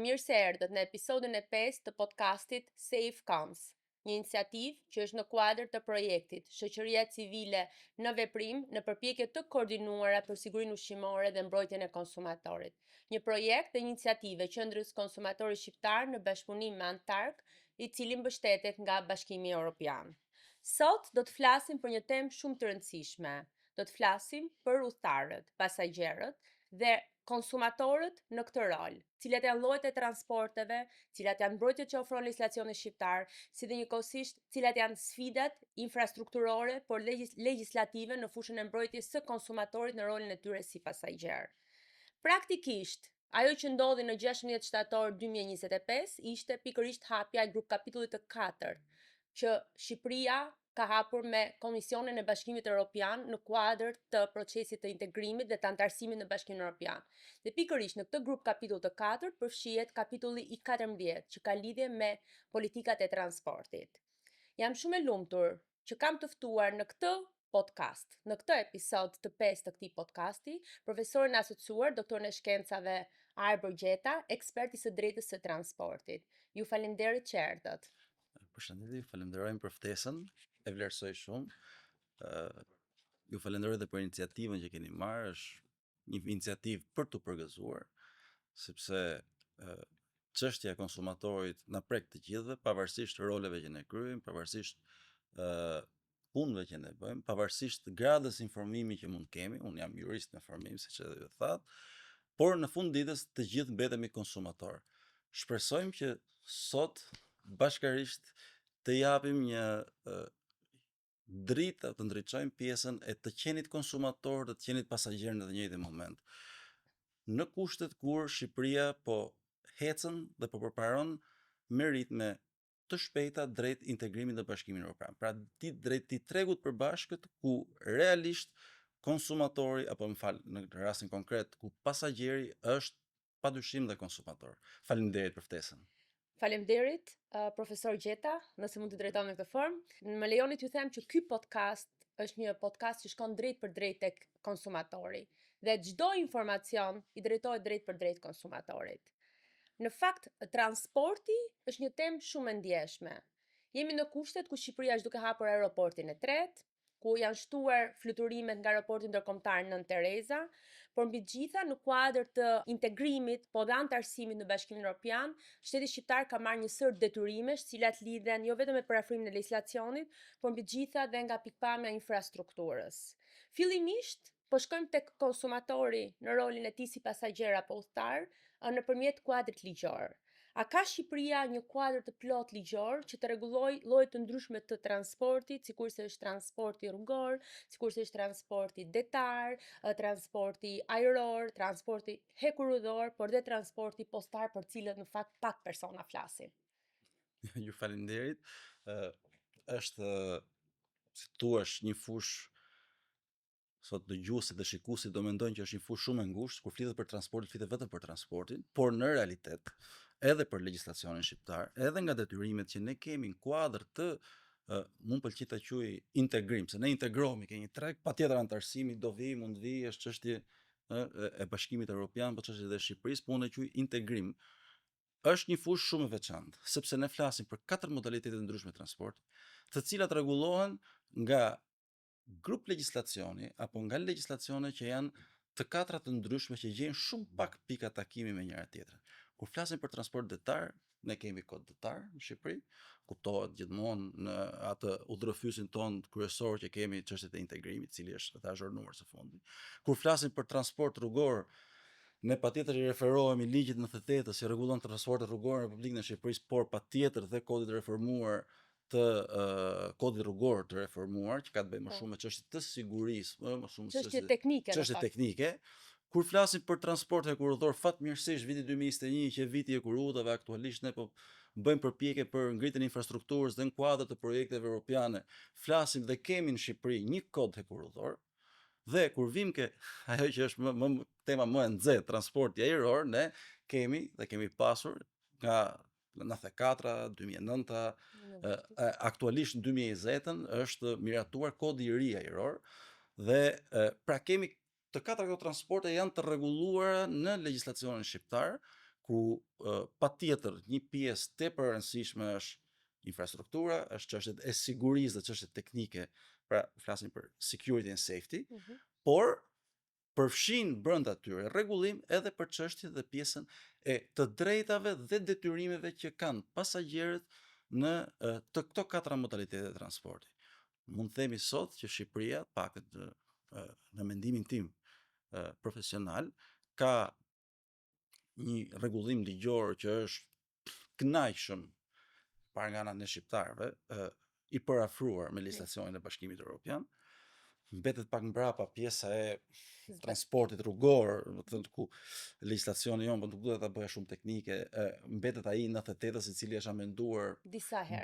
mirë se erdhët në episodin e 5 të podcastit Safe Coms, një iniciativë që është në kuadër të projektit Shoqëria Civile në Veprim në përpjekje të koordinuara për sigurinë ushqimore dhe mbrojtjen e konsumatorit. Një projekt dhe iniciative qendrës konsumatori shqiptar në bashkëpunim me Antark, i cili mbështetet nga Bashkimi Evropian. Sot do të flasim për një temë shumë të rëndësishme. Do të flasim për udhëtarët, pasagjerët dhe konsumatorët në këtë rol, cilat janë llojet e transporteve, cilat janë mbrojtjet që ofron legjislacioni shqiptar, si dhe njëkohësisht cilat janë sfidat infrastrukturore por legjislative në fushën e mbrojtjes së konsumatorit në rolin e tyre si pasagjer. Praktikisht, ajo që ndodhi në 16 shtator 2025 ishte pikërisht hapja e grup kapitullit të 4, që Shqipëria ka hapur me Komisionin e Bashkimit Evropian në kuadër të procesit të integrimit dhe të antarësimit në Bashkimin Evropian. Dhe pikërisht në këtë grup kapitull të 4 përfshihet kapitulli i 14 që ka lidhje me politikat e transportit. Jam shumë e lumtur që kam të ftuar në këtë podcast, në këtë episod të 5 të këtij podcasti, profesorin asociuar, doktorin e shkencave Arber Gjeta, ekspert i së drejtës së transportit. Ju faleminderit që erdhët. Përshëndetje, falenderojmë për ftesën, e vlerësoj shumë. Ju falenderoj edhe për iniciativën që keni marrë, është një iniciativë për të përgëzuar, sepse çështja e konsumatorit na prek të gjithëve, pavarësisht roleve që ne kryejmë, pavarësisht punëve që ne bëjmë, pavarësisht gradës informimi që mund kemi. Unë jam jurist në formim, siç edhe ju thatë, por në fund ditës të gjithë mbetemi konsumator. Shpresojmë që sot bashkarisht të japim një dritë, të ndriçojmë pjesën e të qenit konsumator dhe të qenit pasagjer në të njëjtin moment. Në kushtet kur Shqipëria po hecën dhe po përparon me ritme të shpejta drejt integrimit në Bashkimin Evropian. Pra drejt të tregut përbashkët ku realisht konsumatori, apo në rastin konkret ku pasagjeri është padyshim dhe konsumator. Faleminderit për ftesën. Faleminderit, profesor Gjeta, nëse mund të drejtohem në këtë formë. Më lejoni t'ju them që ky podcast është një podcast që shkon drejt për drejt tek konsumatori dhe çdo informacion i drejtohet drejt për drejt konsumatorit. Në fakt, transporti është një temë shumë e ndjeshme. Jemi në kushtet ku Shqipëria është duke hapur aeroportin e tretë, ku janë shtuar fluturimet nga aeroporti ndërkombëtar Nën Tereza, por mbi gjitha në kuadër të integrimit, po dhe antarësimit në Bashkimin Evropian, shteti shqiptar ka marrë një sër detyrimesh, të cilat lidhen jo vetëm me parafrimin e legjislacionit, por mbi gjitha dhe nga pikpamja e infrastrukturës. Fillimisht, po shkojmë tek konsumatori në rolin e tij si pasagjer apo udhëtar, nëpërmjet kuadrit ligjor. A ka Shqipëria një kuadër të plot ligjor që të rregullojë lloje të ndryshme të transportit, sikurse është transporti rrugor, sikurse është transporti detar, transporti ajror, transporti hekurudhor, por dhe transporti postar, për cilët në fakt pak persona flasin? Ju faleminderit. Është, si thua, një fushë, sot dëgjuesit dhe shikuesit do mendojnë që është një fushë shumë e ngushtë, kur flitet për transportin, flitet vetëm për transportin, por në realitet, edhe për legjislacionin shqiptar, edhe nga detyrimet që ne kemi në kuadër të mund pëlqej ta quaj integrim, se ne integrohemi ke një treg, patjetër antarësimi do vi, mund vi, është çështje e Bashkimit Evropian, por çështje edhe e Shqipërisë, po unë e quaj integrim. Është një fushë shumë e veçantë, sepse ne flasim për 4 modalitete të ndryshme transporti, të cilat rregullohen nga grup legjislacioni apo nga legjislacione që janë të katra të ndryshme që gjejnë shumë pak pika takimi me njëra tjetrën. Kur flasim për transport detar, ne kemi kod detar në Shqipëri, kuptohet gjithmonë në atë udhërrëfysin ton kryesor që kemi çështjet e integrimit, i cili është ta zhurnuar së fundi. Kur flasim për transport rrugor, ne patjetër i referohemi ligjit 98 që rregullon transportin rrugor në Republikën e Shqipërisë, por patjetër dhe kodit reformuar të kodit rrugor të reformuar, që ka të bëjë më shumë me çështje të sigurisë, më shumë çështje teknike. Kur flasim për transport hekurudhor, fatmirësisht viti 2021 që viti i hekurudhave, aktualisht ne po bëjmë përpjekje për ngritjen e infrastrukturës dhe në kuadër të projekteve europiane, flasim dhe kemi në Shqipëri një kod hekurudhor. Dhe kur vim ke ajo që është tema më e nxehtë, transporti ajror, ne kemi pasur nga 94, 2009, aktualisht në 2020 është miratuar kodi i ri ajror dhe pra kemi të katra këto transporte janë të rregulluara në legjislacionin shqiptar, ku patjetër një pjesë tepër e rëndësishme është infrastruktura, është çështjet e sigurisë dhe çështjet teknike, pra flasim për security and safety, por përfshin brenda tyre rregullim edhe për çështjet dhe pjesën e të drejtave dhe detyrimeve që kanë pasagerët në të këto katra modalitete të transporti. Mund të themi sot që Shqipëria, pakët në mendimin tim profesional, ka një rregullim ligjor që është kënaqshëm parë nga ana e shqiptarëve, i përafruar me legjislacionin e Bashkimit Evropian. Mbetet pak mbrapa pjesa e transportit rrugor, do të thënë ku legjislacioni jon, po nuk duhet ta bëja shumë teknike, mbetet ai 98-s i cili është amenduar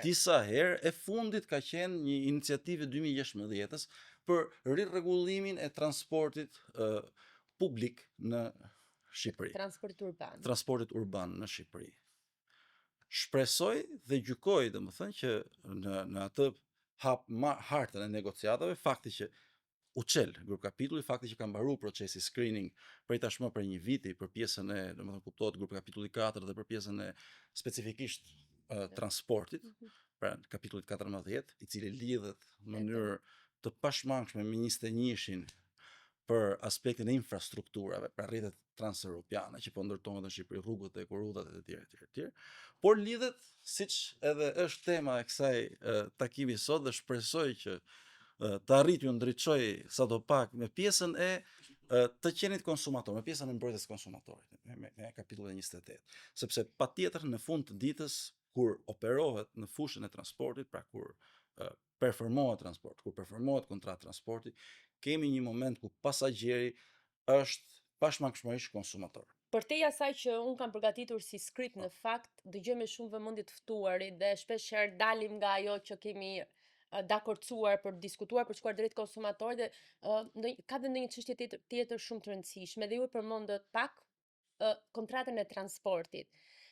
disa herë, e fundit ka qenë një iniciativë 2016-s për rirregullimin e transportit publik në Shqipëri. Transportit urban në Shqipëri. Shpresoj dhe gjykoj, domethënë, që në atë hartën e negociatave, fakti që u çel grup kapitulli, fakti që ka mbaruar procesi screening prej tashmë për një viti për pjesën e, domethënë kuptohet grup kapitulli 4 dhe për pjesën e specifikisht transportit, pra kapitullit 14, i cili lidhet në mënyrë të pashmangshme me 21-shin për aspektin e infrastrukturave, pra rrjetet transeuropiane që po ndërtohen në Shqipëri, rrugët e kurrudhat e tjerë, por lidhet, siç edhe është tema e kësaj takimi sot, dhe shpresoj që të arrit ju ndriçoj sadopak me pjesën e të qenit konsumator, me pjesën e mbrojtjes konsumatorit, me kapitullin 28, sepse patjetër në fund të ditës kur operohet në fushën e transportit, pra kur performohet transport, kur performohet kontratë transporti, kemi një moment ku pasagjeri është pashmangshmërisht konsumator. Përtej asaj që unë kam përgatitur si skript, në fakt, dëgjoj me shumë vëmendje të ftuarit dhe shpeshherë dalim nga ajo që kemi dakordsuar për diskutuar për shkuar drejt konsumatorit dhe ka dhe ndonjë çështje tjetër shumë të rëndësishme dhe ju përmendët pak kontratën e transportit.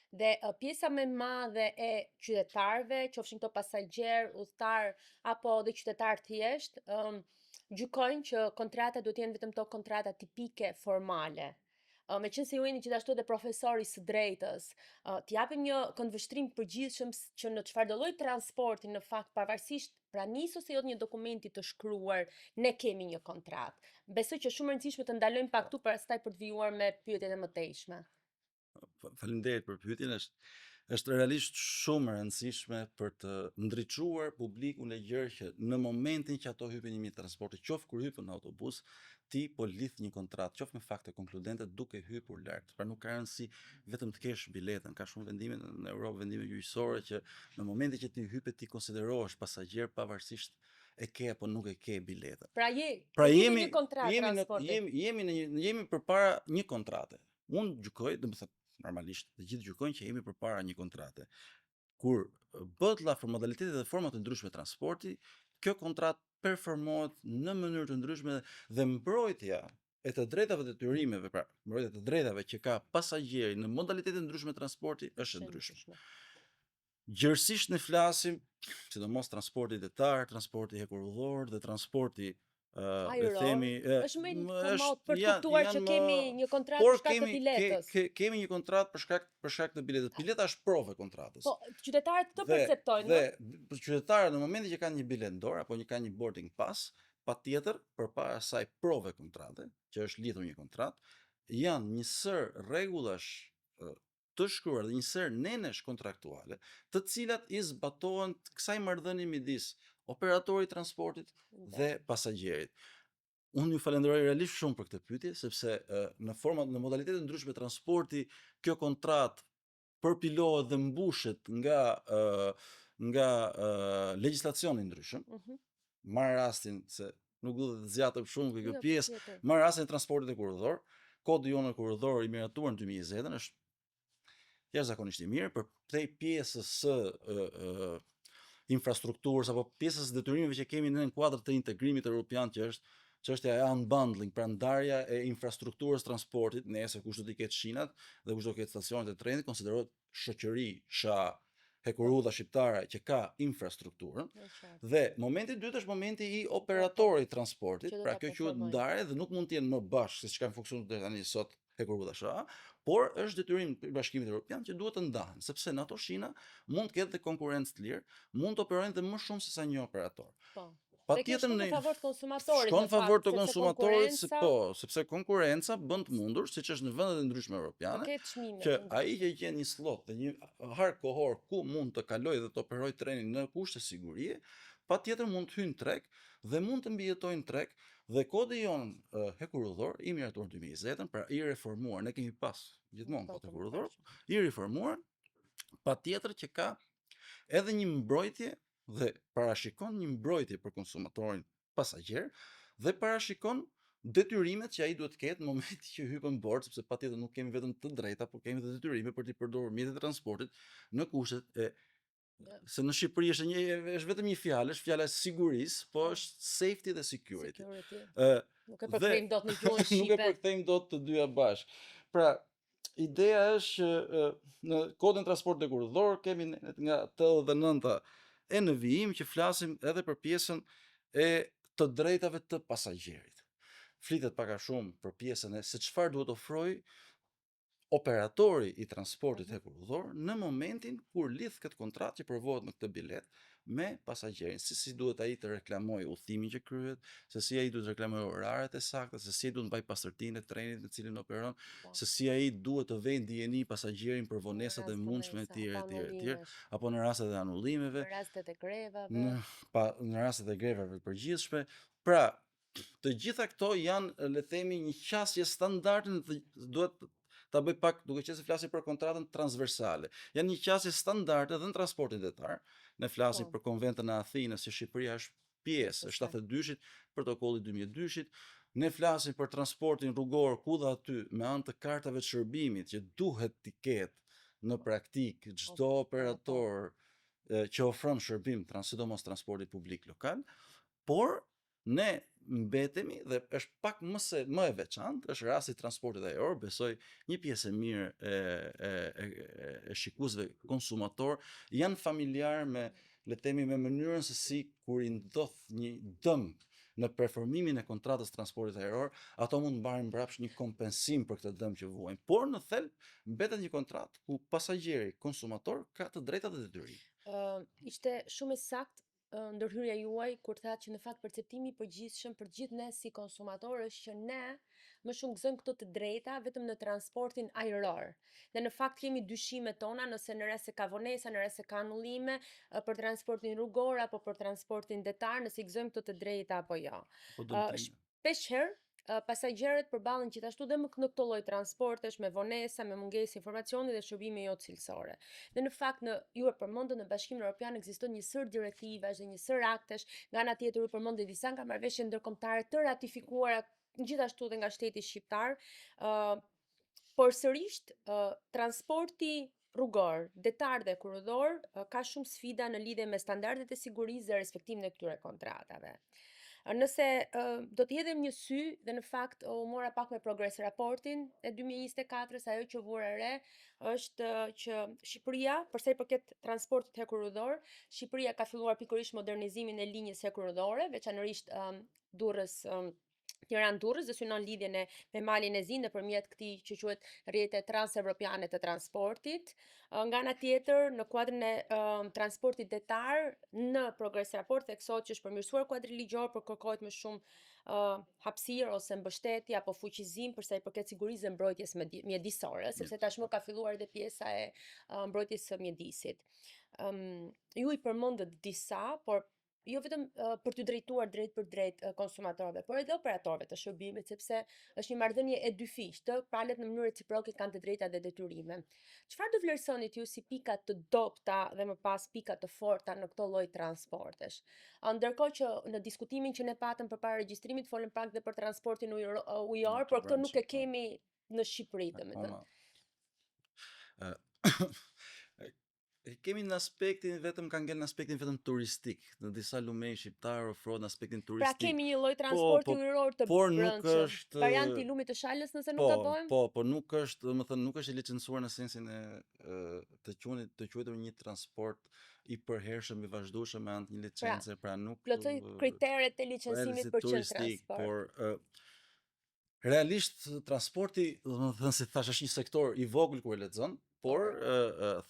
Dhe pjesa më e madhe e qytetarëve, qofshin këto pasagjer, udhëtar apo dhe qytetar thjesht, gjykojnë që kontrata duhet të jenë vetëm to kontrata tipike formale. Meqense ju jeni gjithashtu edhe profesori së drejtës, t'japim një këndvështrim përgjithshëm që në çfarëdo lloj transporti në fakt pavarësisht pranisë ose jo një dokumenti të shkruar, ne kemi një kontratë. Besoj që shumë e rëndësishme të ndalojmë pak këtu pastaj për të vijuar me pyetjet e mëtejshme. Faleminderit për pyetjen, është realisht shumë e rëndësishme për të ndriçuar publikun e gjerë që në momentin që ato hypen në një transporti, qoftë kur hypen në autobus, ti po lidh një kontratë, qoftë me fakte konkludente duke hyrur lart. Pra nuk ka rëndësi vetëm të kesh biletën, ka shumë vendime në Europë, vendime gjyqësore që në momentin që ti hypet ti konsiderohesh pasagjer pavarësisht e ke apo nuk e ke biletën. Pra jemi një kontratë transporti. Jemi përpara një kontrate. Unë gjykoj, domethënë normalisht të gjithë gjykojnë që jemi përpara një kontrate. Kur bëhet llafër modalitetet dhe format të ndryshme transporti, kjo kontratë performohet në mënyrë të ndryshme dhe mbrojtja e të drejtave dhe detyrimeve, pra mbrojtja e të drejtave që ka pasagjeri në modalitete ndryshme transporti është e ndryshme. Gjërësisht ne flasim, sidomos transporti detar, transporti hekurudhor dhe transporti është më komod për të kuptuar që kemi një kontratë për shkak të biletës. Kemi një kontratë për shkak të biletës. Bileta është provë e kontratës. Po, qytetarët të perceptojnë. Dhe qytetarët në momentin që kanë një bilet në dorë apo kanë një boarding pass, patjetër përpara asaj provë e kontrate, që është lidhur një kontratë, janë një sër rregullash të shkruar dhe një sër nenesh kontraktuale, të cilat i zbatohen kësaj marrëdhënie midis operatorit transportit dhe pasagjerit. Unë ju falenderoj realisht shumë për këtë pyetje, sepse në modalitete ndryshme transporti, kjo kontratë përpilohet dhe mbushet nga legjislacioni ndryshëm. Marr rastin se nuk do të zgjatëm shumë kjo pjesë, marr rastin e transportit e kurrëdhor. Kodi jonë kurrëdhor i miratuar në 2020 është jashtëzakonisht i mirë për tej pjesës së infrastrukturës apo pjesës detyrimeve që kemi në kuadër të integrimit evropian, që është çështja e unbundling, pra ndarja e infrastrukturës transportit, nëse kush do të ketë shinat dhe kush do të ketë stacionet e trenit, konsiderohet shoqëri hekurudha shqiptare që ka infrastrukturën. Dhe momenti i dytë është momenti i operatorit transportit, pra kjo quhet ndarje dhe nuk mund të jenë më bashkë siç kanë funksionuar deri tani sot hekur rrudha, por është detyrim i Bashkimit Evropian që duhet të ndahen, sepse në ato shina mund të ketë dhe konkurrencë të lirë, mund të operojnë dhe më shumë se sa një operator. Po. Dhe kjo Patjetër shkon në favor të konsumatorit shkon në në favor fakt, të sepse konsumatorit, konkurenca sepse konkurenca bën të mundur, siç është në vendet e ndryshme të evropiane, ketë çmime që të ndryshme. ai që gjen një slot dhe një hark kohor ku mund të kalojë dhe të operojë trenin në kushte sigurie, patjetër mund të hyjë në treg dhe mund të mbijetojnë treg dhe kodi jon hekurudhor i miratuar 2020, pra i reformuar, ne kemi pas gjithmonë kod hekurudhor, i reformuar, patjetër që ka edhe një mbrojtje dhe parashikon një mbrojtje për konsumatorin pasagjer dhe parashikon detyrimet që ai duhet të ketë në momentin që hypën në bord, sepse patjetër nuk kemi vetëm të drejta, por kemi edhe detyrime për të përdorur mjetet e transportit në kushtet e se në Shqipëri është vetëm një fjalë, është fjala e sigurisë, po është safety dhe security. Nuk e përkthejmë dot në gjuhën shqipe. Nuk e përkthejmë dot të dyja bashkë. Pra, ideja është që në kodin transport hekurudhor kemi nga 89-a e në vijim që flasim edhe për pjesën e të drejtave të pasagjerit. Flitet pak a shumë për pjesën e se çfarë duhet ofrojë operatori i transportit hekurudhor në momentin kur lidh këtë kontratë që provohet në këtë bilet me pasagjerin, se si duhet ai të reklamojë udhëtimin që kryet, se si ai duhet të reklamojë oraret e sakta, se si duhet të mbajë pastërtinë e trenit në cilin operon, se si ai duhet të vejë ndjeni pasagjerin për vonesat e mundshme etj, apo në rastet e anullimeve, në rastet e grevave, në rastet e grevave të përgjithshme. Pra, të gjitha këto janë, le të themi, një qasje standarde, duhet ta bëj pak, duke qenë se flasim për kontratën transversale. Janë një qasje standarde edhe në transportin detar. Ne flasim për konventën e Athinës, që Shqipëria është pjesë e 72-shit, protokolli 2002-shit. Ne flasim për transportin rrugor, ku dhe aty me anë të kartave të shërbimit që duhet të ketë në praktik çdo operator që ofron shërbim, sidomos transportit publik lokal, por ne mbetemi dhe është pak më e veçantë, është rasti i transportit ajror, besoj një pjesë e mirë e shikuesve konsumator janë familjar me, le të themi, me mënyrën se si kur i ndodh një dëm në performimin e kontratës transportit ajror, ato mund të marrin mbrapsht një kompensim për këtë dëm që vuajnë, por në thelb mbetet një kontratë ku pasagjeri konsumator ka të drejtat dhe detyrimet. Ishte shumë e saktë ndërhyrja juaj kur thatë që në fakt perceptimi i përgjithshëm për gjithë ne si konsumatorë është që ne më shumë gëzojmë këto të drejta vetëm në transportin ajror. Dhe në fakt kemi dyshimet tona nëse në rast se ka vonesa, në rast se ka anullime për transportin rrugor apo për transportin detar, nëse i gëzojmë këto të drejta apo jo. Shpeshherë pasagjerët përballen gjithashtu dhe në këto lloj transportesh me vonesa, me mungesë informacioni dhe shërbime jo cilësore. Dhe në fakt ju e përmendën në Bashkimin Evropian ekziston një sër direktivash dhe një sër aktesh, nga ana tjetër u përmendën disa nga marrëveshje ndërkombëtare të ratifikuara gjithashtu dhe nga shteti shqiptar, por sërish transporti rrugor, detar dhe kurrëdor ka shumë sfida në lidhje me standardet e sigurisë dhe respektimin e këtyre kontratave. Nëse do të hedhim një sy dhe në fakt u mora pak me progres raportin e 2024-s, ajo që vura re është që Shqipëria, për sa i përket transportit hekurudhor, Shqipëria ka filluar pikërisht modernizimin e linjës hekurudhore, veçanërisht Durrës Tiranë-Durrës dhe synon lidhjen me malin e Zinë nëpërmjet këtij që quhet rrjete transevropiane të transportit. Nga ana tjetër, në kuadrin e transportit detar, në progres raport theksohet që është përmirësuar kuadri ligjor, por kërkohet më shumë hapësirë ose mbështetje apo fuqizim për sa i përket sigurisë dhe mbrojtjes mjedisore, sepse tashmë ka filluar edhe pjesa e mbrojtjes së mjedisit. Ju i përmendët disa, por jo vetëm për t'u drejtuar drejt për drejt konsumatorëve, por edhe operatorëve të shërbimit, sepse është një marrëdhënie e dyfishtë, palët në mënyrë reciproke kanë të drejta dhe detyrime. Çfarë do vlerësonit ju si pika të dobta dhe më pas pika të forta në këto lloj transportesh? Ndërkohë që në diskutimin që ne patëm përpara regjistrimit folëm pak dhe për transportin ujor, por këtë nuk e kemi në Shqipëri, domethënë. Kemi në aspektin vetëm turistik. Në disa lumej shqiptar ofrohen aspektin turistik. Pra kemi një lloj transporti ujëror të brendshëm. Varianti i lumit të Shalës, nëse nuk gabojmë? Po nuk është, domethënë nuk është i licencuar në sensin e të quajtur një transport i përhershëm i vazhdueshëm me anë të një licence, pra nuk plotësoj kriteret e licencimit për qenë transport. Por Realisht transporti, domethënë si thash, është një sektor i vogël kur e lexon, por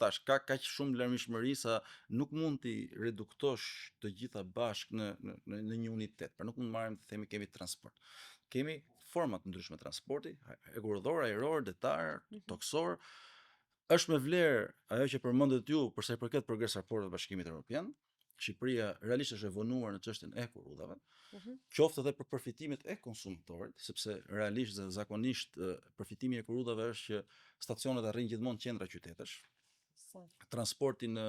thash ka kaq shumë larmishmëri sa nuk mund t'i reduktosh të gjitha bashkë në një unitet. Pra nuk mund marrim të themi kemi transport. Kemi forma të ndryshme transporti, hekurudhor, ajror, detar, toksor. Është me vlerë ajo që përmendet ju për sa i përket Progres Raportit të Bashkimit Evropian. Shqipëria realisht është e vonuar në çështjen e hekurudhave. Qoftë edhe për përfitimet e konsumatorit, sepse realisht dhe zakonisht përfitimi i hekurudhave është që stacionet arrin gjithmonë qendra qytetesh. Transporti në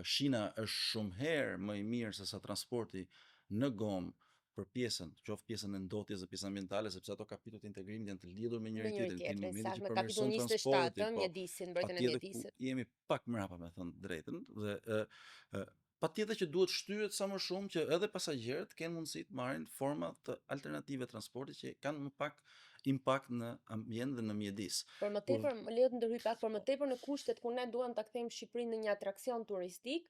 shina është shumë herë më i mirë se sa transporti në gomë për pjesën, qoftë pjesën e ndotjes dhe pjesën ambientale, sepse ato kapitujt e integrimit janë të lidhur me njëri tjetrin. Keni momentin që përmirëson transportin, mjedisin, mbrojtjen e mjedisit. Jemi pak mrapa, me thënë drejtën, dhe patjetër që duhet shtyhet sa më shumë që edhe pasagjerët kenë mundësi të marrin forma të alternative transporti që kanë më pak impakt në ambient dhe në mjedis. Por më tepër, më lejo të ndërhyj pak, por më tepër në kushtet ku ne duam ta kthejmë Shqipërinë në një atraksion turistik,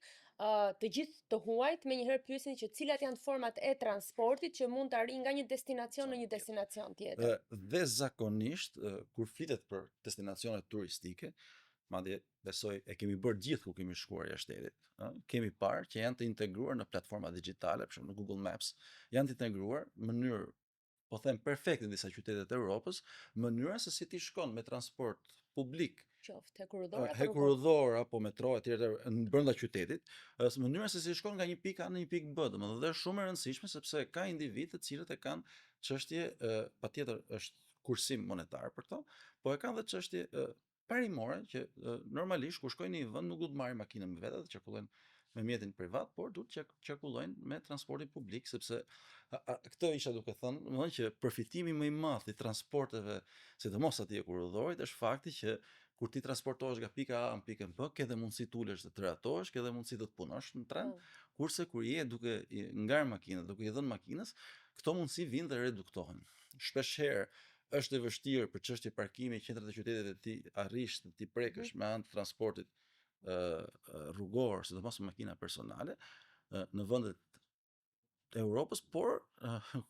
të gjithë të huajt menjëherë pyesin që cilat janë format e transportit që mund të arrijë nga një destinacion në një destinacion tjetër. Dhe zakonisht kur flitet për destinacione turistike, madje besoj e kemi bërë gjithë ku kemi shkuar jashtë shtetit. Kemi parë që janë të integruar në platforma digjitale, për shembull në Google Maps, janë të integruar në mënyrë, po them perfekte në disa qytete të Evropës, mënyra se si ti shkon me transport publik, Qoftë hekurudhor apo metro etj në brenda qytetit, është mënyra se si shkon nga një pikë A në një pikë B, domethënë dhe është shumë e rëndësishme sepse ka individ të cilët e kanë çështje patjetër është kursim monetar për to, po e kanë dhe çështje parimore që normalisht kur shkojnë në një vend nuk duhet marrin makinën me vete, të qarkullojnë me mjetin privat, por duhet të qarkullojnë me transportin publik, sepse këtë isha duke thënë, domethënë që përfitimi më i madh i transporteve, sidomos aty hekurudhorit, është fakti që kur ti transportohesh nga pika A në pikën B, ke dhe mundësi të ulesh dhe të ratohesh, ke dhe mundësi të punosh në tren, kurse kur je duke ngar makinën, duke i dhënë makinës, këto mundësi vinë dhe reduktohen. Shpeshherë është e vështirë për çështje parkimi në qendrat e qytetit të ti arrish të ti prekësh me anë të transportit rrugor, sidomos me makina personale në vendet e Europës, por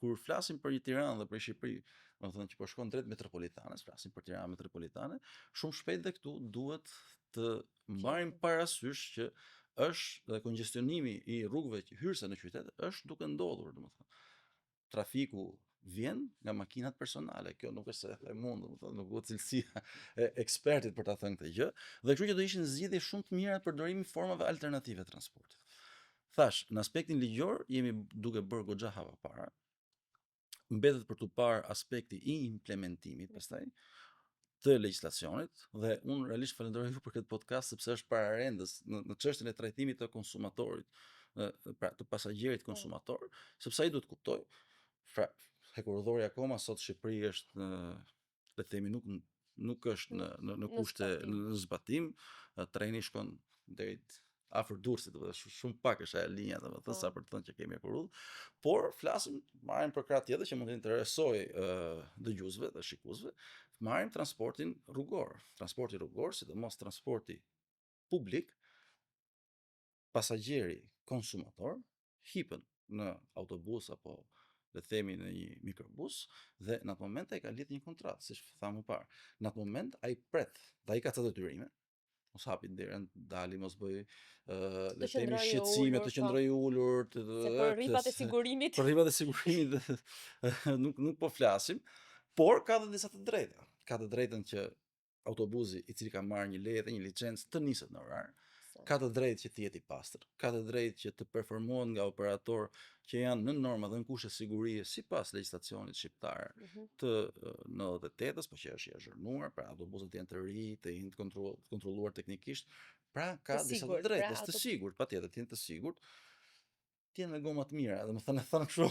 kur flasim për një Tiranë dhe për Shqipëri, domethënë që po shkon drejt metropolitanes, flasim për Tiranë metropolitane, shumë shpejt dhe këtu duhet të marrim parasysh që është dhe kongestionimi i rrugëve hyrëse në qytet është duke ndodhur, domethënë. Trafiku vjen nga makinat personale. Kjo nuk është se e mund, domethënë nuk është cilësia e ekspertit për ta thënë këtë gjë, dhe kështu që do ishin zgjidhje shumë të mira për përdorimin e formave alternative transportit. Thash, në aspektin ligjor jemi duke bërë goxha hapa para. Mbetet për tu parë aspekti i implementimit pastaj të legjislacionit, dhe unë realisht falenderoj ju për këtë podcast sepse është pararendës në çështjen e trajtimit të konsumatorit, pra të pasagjerit konsumator, sepse ai duhet kuptoj. Pra, hekurudhori akoma sot Shqipëri është le të themi nuk është në kushte në zbatim, treni shkon deri afër Durrësit, shumë pak është ajo linja, domethënë sa për të thënë që kemi hekurudh, por flasim, marrim për krah tjetër që mund të interesojë dëgjuesve dhe shikuesve, marrim transportin rrugor. Transporti rrugor, sidomos transporti publik, pasagjeri konsumator hipen në autobus apo le të themi në një mikrobus dhe në atë moment ai ka lidhur një kontratë, siç thamë më parë. Në atë moment ai pret, dhe ai ka ca detyrime. Mos hapi derën, dali, mos bëj le të themi shqetësime, të qëndroj ulur, për rripat e sigurimit. Për rripat e sigurimit nuk po flasim, por ka dhe disa të drejta. Ka të drejtën që autobusi i cili ka marrë një leje dhe një licencë të niset në orar, ka të drejtë që të jetë i pastër, ka të drejtë që të performohet nga operator që janë në norma dhe në kushte sigurie sipas legjislacionit shqiptar të 98-s, po që është i azhurnuar, pra autobuset janë të ri, të jenë të kontrolluar teknikisht, pra ka disa të drejtë, të sigurt, patjetër, të jenë të sigurt, të jenë me goma të mira, domethënë thënë kështu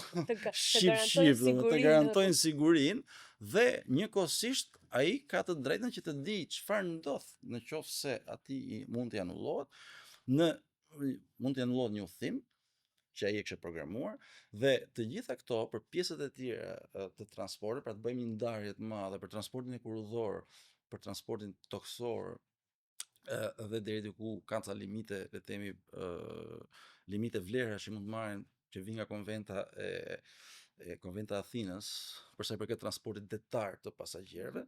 shqip, të garantojnë sigurinë, dhe njëkohësisht ai ka të drejtën që të di çfarë ndodh në qoftë se atij mund të anullohet, mund të anullohet një udhim që ai e kishte programuar, dhe të gjitha këto për pjesët e tjera të transportit, pra të bëjmë një ndarje të madhe për transportin hekurudhor, për transportin toksor, dhe deri diku kanë ca limite, le të themi limite vlerash që mund të marrin që vijnë nga konventa e Konventit të Athinës, për sa i përket transportit detar të pasagjerëve,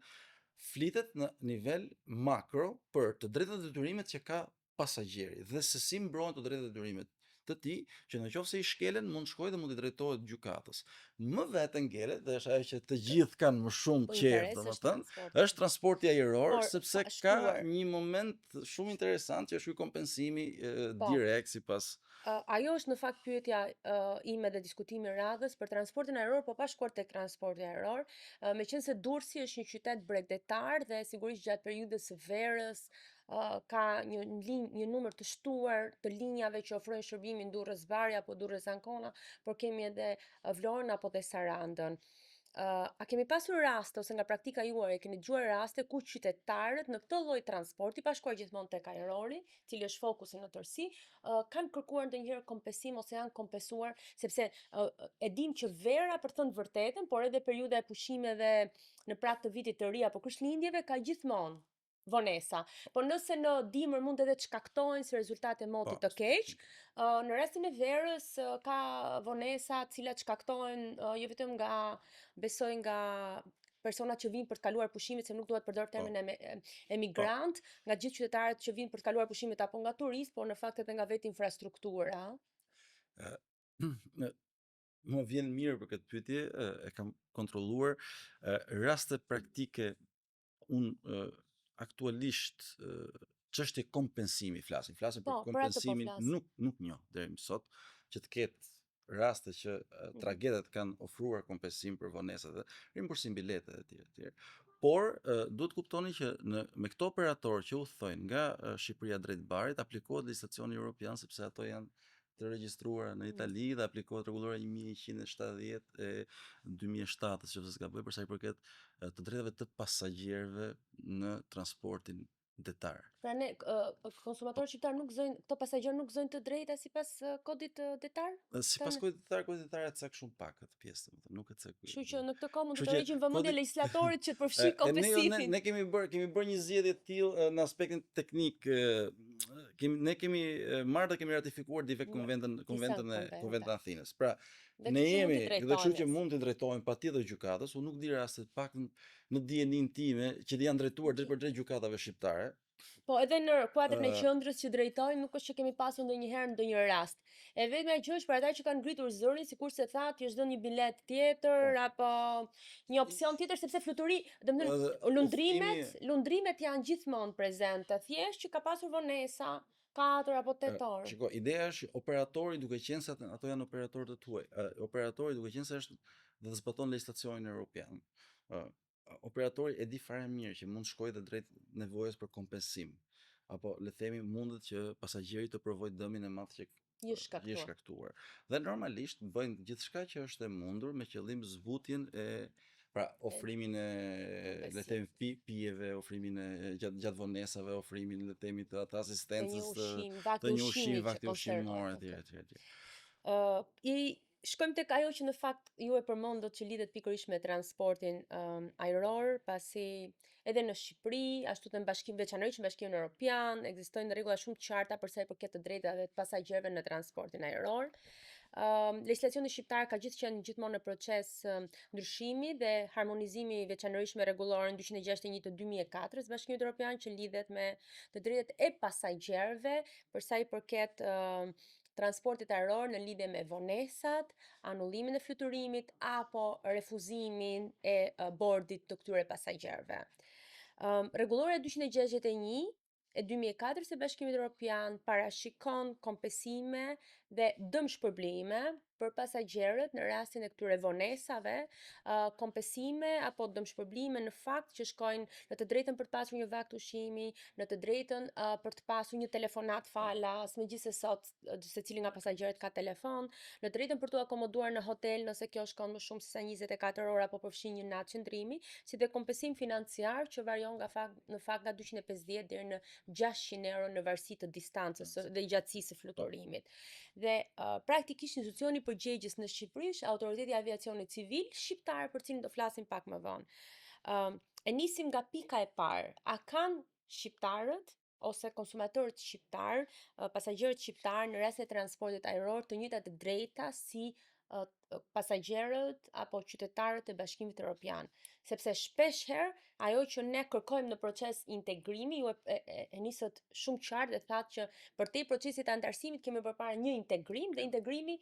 flitet në nivel makro për të drejtat dhe detyrimet që ka pasagjeri dhe se si mbrohen të drejtat dhe detyrimet të tij, që nëse i shkelen mund shkojë dhe mund i drejtohet gjykatës. Më vetë ngelet, dhe është ajo që të gjithë kanë më shumë Po qejf, interes është domethënë, transporti. është transporti ajror, Por sepse ka ka shkuar. një moment shumë interesant që është ky kompensimi Po. direkt sipas Ajo është në fakt pyetja ime dhe diskutimi i radhës për transportin ajror, po pa shkuar tek transporti ajror, meqense Durrësi është një qytet bregdetar dhe sigurisht gjatë periudhës së verës ka një numër të shtuar të linjave që ofrojnë shërbimin Durrës-Varja apo Durrës-Ancona, por kemi edhe Vlorën apo dhe Sarandën. A kemi pasur raste ose nga praktika juaj e keni dëgjuar raste ku qytetarët në këtë lloj transporti, pa shkuar gjithmonë tek ajrori, i cili është fokusi në tërësi, kanë kërkuar ndonjëherë kompensim ose janë kompensuar, sepse e dim që vera, për thënë vërtetën, por edhe periudha e pushimeve në prag të vitit të ri apo Krishtlindjeve ka gjithmonë vonesa. Po nëse në dimër mund edhe të shkaktojnë si rezultat e motit të keq, në rastin e verës ka vonesa të cilat shkaktohen jo vetëm besoj nga personat që vinë për të kaluar pushimet, se nuk duhet përdor termin emigrant, nga gjithë qytetarët që vinë për të kaluar pushimet apo nga turist, por në fakt edhe nga vetë infrastruktura. Më vjen mirë për këtë pyetje, e kam kontrolluar raste praktike. Unë aktualisht çështje kompensimi flasim për Po, për atë po kompensimin, flas. nuk njoh deri më sot që të ketë raste që tragedet kanë ofruar kompensim për vonesat dhe rimbursim bilete e tjerë. Por duhet kuptoni që me këto operatorë që u thojnë nga Shqipëria drejt Barit aplikohet legjislacioni evropian, sepse ato janë të regjistruara në Itali dhe aplikohet rregullora 1170 e 2007, nëse s'gaboj, për sa i përket të drejtave të pasagerëve në transportin detar. Pra ne konsumatorët shqiptar nuk gëzojnë, këto pasagerë nuk gëzojnë të drejta sipas kodit detar? Sipas kodit detar e cek shumë pak këtë pjesë, domethënë nuk e cek. Kështu që në këtë kohë mund të tërheqin vëmendje legjislatorit që të përfshi kompensimin. kompensimin. Ne kemi bërë një zgjedhje të tillë në aspektin teknik. Ne kemi marrë dhe kemi ratifikuar konventën e Athinës. Pra, ne jemi, dhe kështu që mund të drejtohemi patjetër gjykatës. Unë nuk di raste, të paktën në dijenin time që janë drejtuar drejt për drejt gjykatave shqiptare. Po edhe në kuadrin e qendrës që drejtojnë, nuk është që kemi pasur ndonjëherë ndonjë rast. E vetmja gjë është për ata që kanë ngritur zërin, sikurse thatë, ti është dhënë një bilet tjetër apo një opsion tjetër, sepse fluturi, domethënë lundrimet janë gjithmonë prezente, thjesht që ka pasur vonesa 4 apo 8 orë. Shiko, ideja është operatori, duke qenë se ato janë operatorë të tuaj. Operatori duke qenë se është dhe zbaton legjislacionin evropian. Operatori e di fare mirë që mund shkojë dhe drejt nevojës për kompensim, apo le të themi mundet që pasagjeri të provojë dëmin e madh që i shkaktuar. Dhe normalisht bëjnë gjithçka që është e mundur me qëllim zbutjen e ofrimin e le të themi pijeve, ofrimin e gjatë vonesave, ofrimin le të themi të atë asistencës të një ushqimi, vakti ushqimor etj. Shkojmë tek ajo që në fakt ju e përmendët që lidhet pikërisht me transportin ajror, pasi edhe në Shqipëri, ashtu edhe veçanërisht në Bashkimin Evropian, ekzistojnë rregulla shumë të qarta për sa i përket të drejtave të pasagerëve në transportin ajror. Legjislacioni shqiptar ka gjithmonë në proces ndryshimi dhe harmonizimi, veçanërisht me rregulloren 261 të 2004 të Bashkimit Evropian që lidhet me të drejtat e pasagerëve për sa i përket transportit ajror në lidhje me vonesat, anullimin e fluturimit apo refuzimin e bordit të këtyre pasagerëve. Rregulloria 261 e 2004 së Bashkimit Evropian parashikon kompensime dhe dëmshpërblime për pasagerët në rastin e këtyre vonesave, kompensime apo dëmshpërblime në fakt që shkojnë në të drejtën për të pasur një vakt ushqimi, në të drejtën për të pasur një telefonat falas, megjithëse sot secili nga pasagerët ka telefon, në të drejtën për të akomoduar në hotel nëse kjo shkon më shumë se sa 24 orë apo përfshin një natë qëndrimi, si dhe kompensim financiar që varion në fakt nga 250 deri në 600 euro në varësi të distancës dhe gjatësisë së fluturimit. Dhe praktikisht institucioni përgjegjës në Shqipëri është Autoriteti i Aviacionit Civil shqiptar, për cilin do flasim pak më vonë. E nisim nga pika e parë. A kanë shqiptarët ose konsumatorët shqiptar, pasagerët shqiptar në rast e transportit ajror të njëjtat drejta si pasagjerët apo qytetarët e Bashkimit Evropian, sepse shpesh herë ajo që ne kërkojmë në proces integrimi, ju e nisët shumë qartë dhe thatë që përtej procesit të antarësimit kemi përpara një integrim dhe integrimi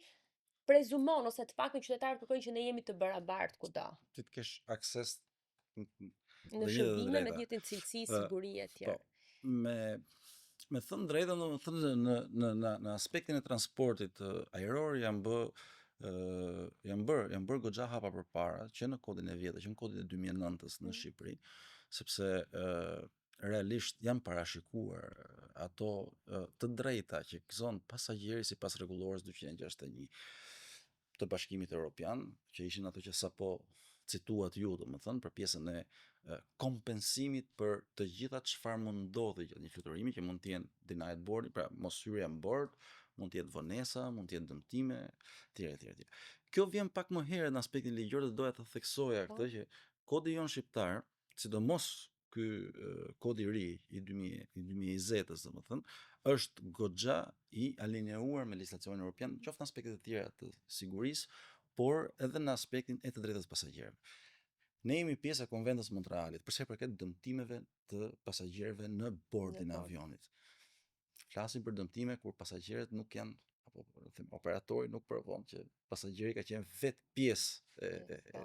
prezumon ose të paktën qytetarët kërkojnë që ne jemi të barabartë kudo. Ti të kesh akses Në shërbime me të njëjtën cilësi, siguri e tjerë. Po, me thënë drejtën, do të thënë në aspektin e transportit ajror janë bërë goxha hapa përpara që në kodin e vjetër, që në kodin e 2009-s në Shqipëri, sepse realisht janë parashikuar ato të drejta që gëzon pasagjeri sipas rregullores 261 të Bashkimit Evropian, që ishin ato që sapo cituat ju, domethënë për pjesën e kompensimit për të gjitha çfarë mund ndodhi gjatë një fluturimi, që mund të jenë denied boarding, pra mos hyrja në bord, mund të jetë vonesa, mund të jetë dëmtime, etj. Kjo vjen pak më herët në aspektin ligjor dhe doja të theksoja këtë që kodi jon shqiptar, sidomos ky kodi i ri i 2020-s, domethënë, është goxha i alineuar me legjislacionin evropian, qoftë në aspektet e tjera të sigurisë, por edhe në aspektin e të drejtave të pasagerëve. Ne jemi pjesë e Konventës Montrealit për sa i përket dëmtimeve të pasagerëve në bordin e avionit. Flasim për dëmtime kur pasagerët nuk janë, apo operatori nuk provon që pasagjeri ka qenë vetë pjesë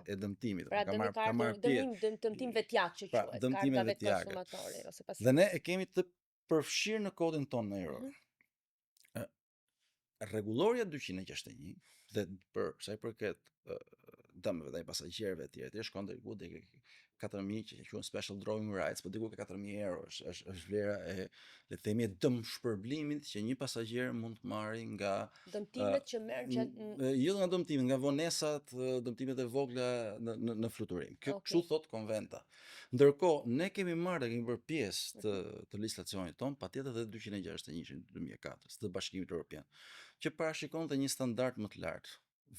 e dëmtimit. Pra ka marrë dëmtim vetjak që quhet, dëmtime karta vetë vetjake. konsumatori ose pasagjeri. Dhe ne e kemi të përfshirë në kodin tonë ajror. Rregulloria 261 dhe për sa i përket dëmeve ndaj pasagjerëve etj. Shkon deri ku deri 4.000 që quhen special drawing rights, po diku ka 4.000 euro është vlera e le të themi e dëm shpërblimit që një pasagjer mund të marrë nga dëmtimet që merr gjatë jo nga dëmtimet, nga vonesat, dëmtimet e vogla në fluturim. Kjo kështu thot konventa. Ndërkohë ne kemi marrë dhe kemi bërë pjesë të legjislacionit ton, patjetër edhe 261-shin 2004 të Bashkimit Evropian, që parashikonte një standard më të lartë.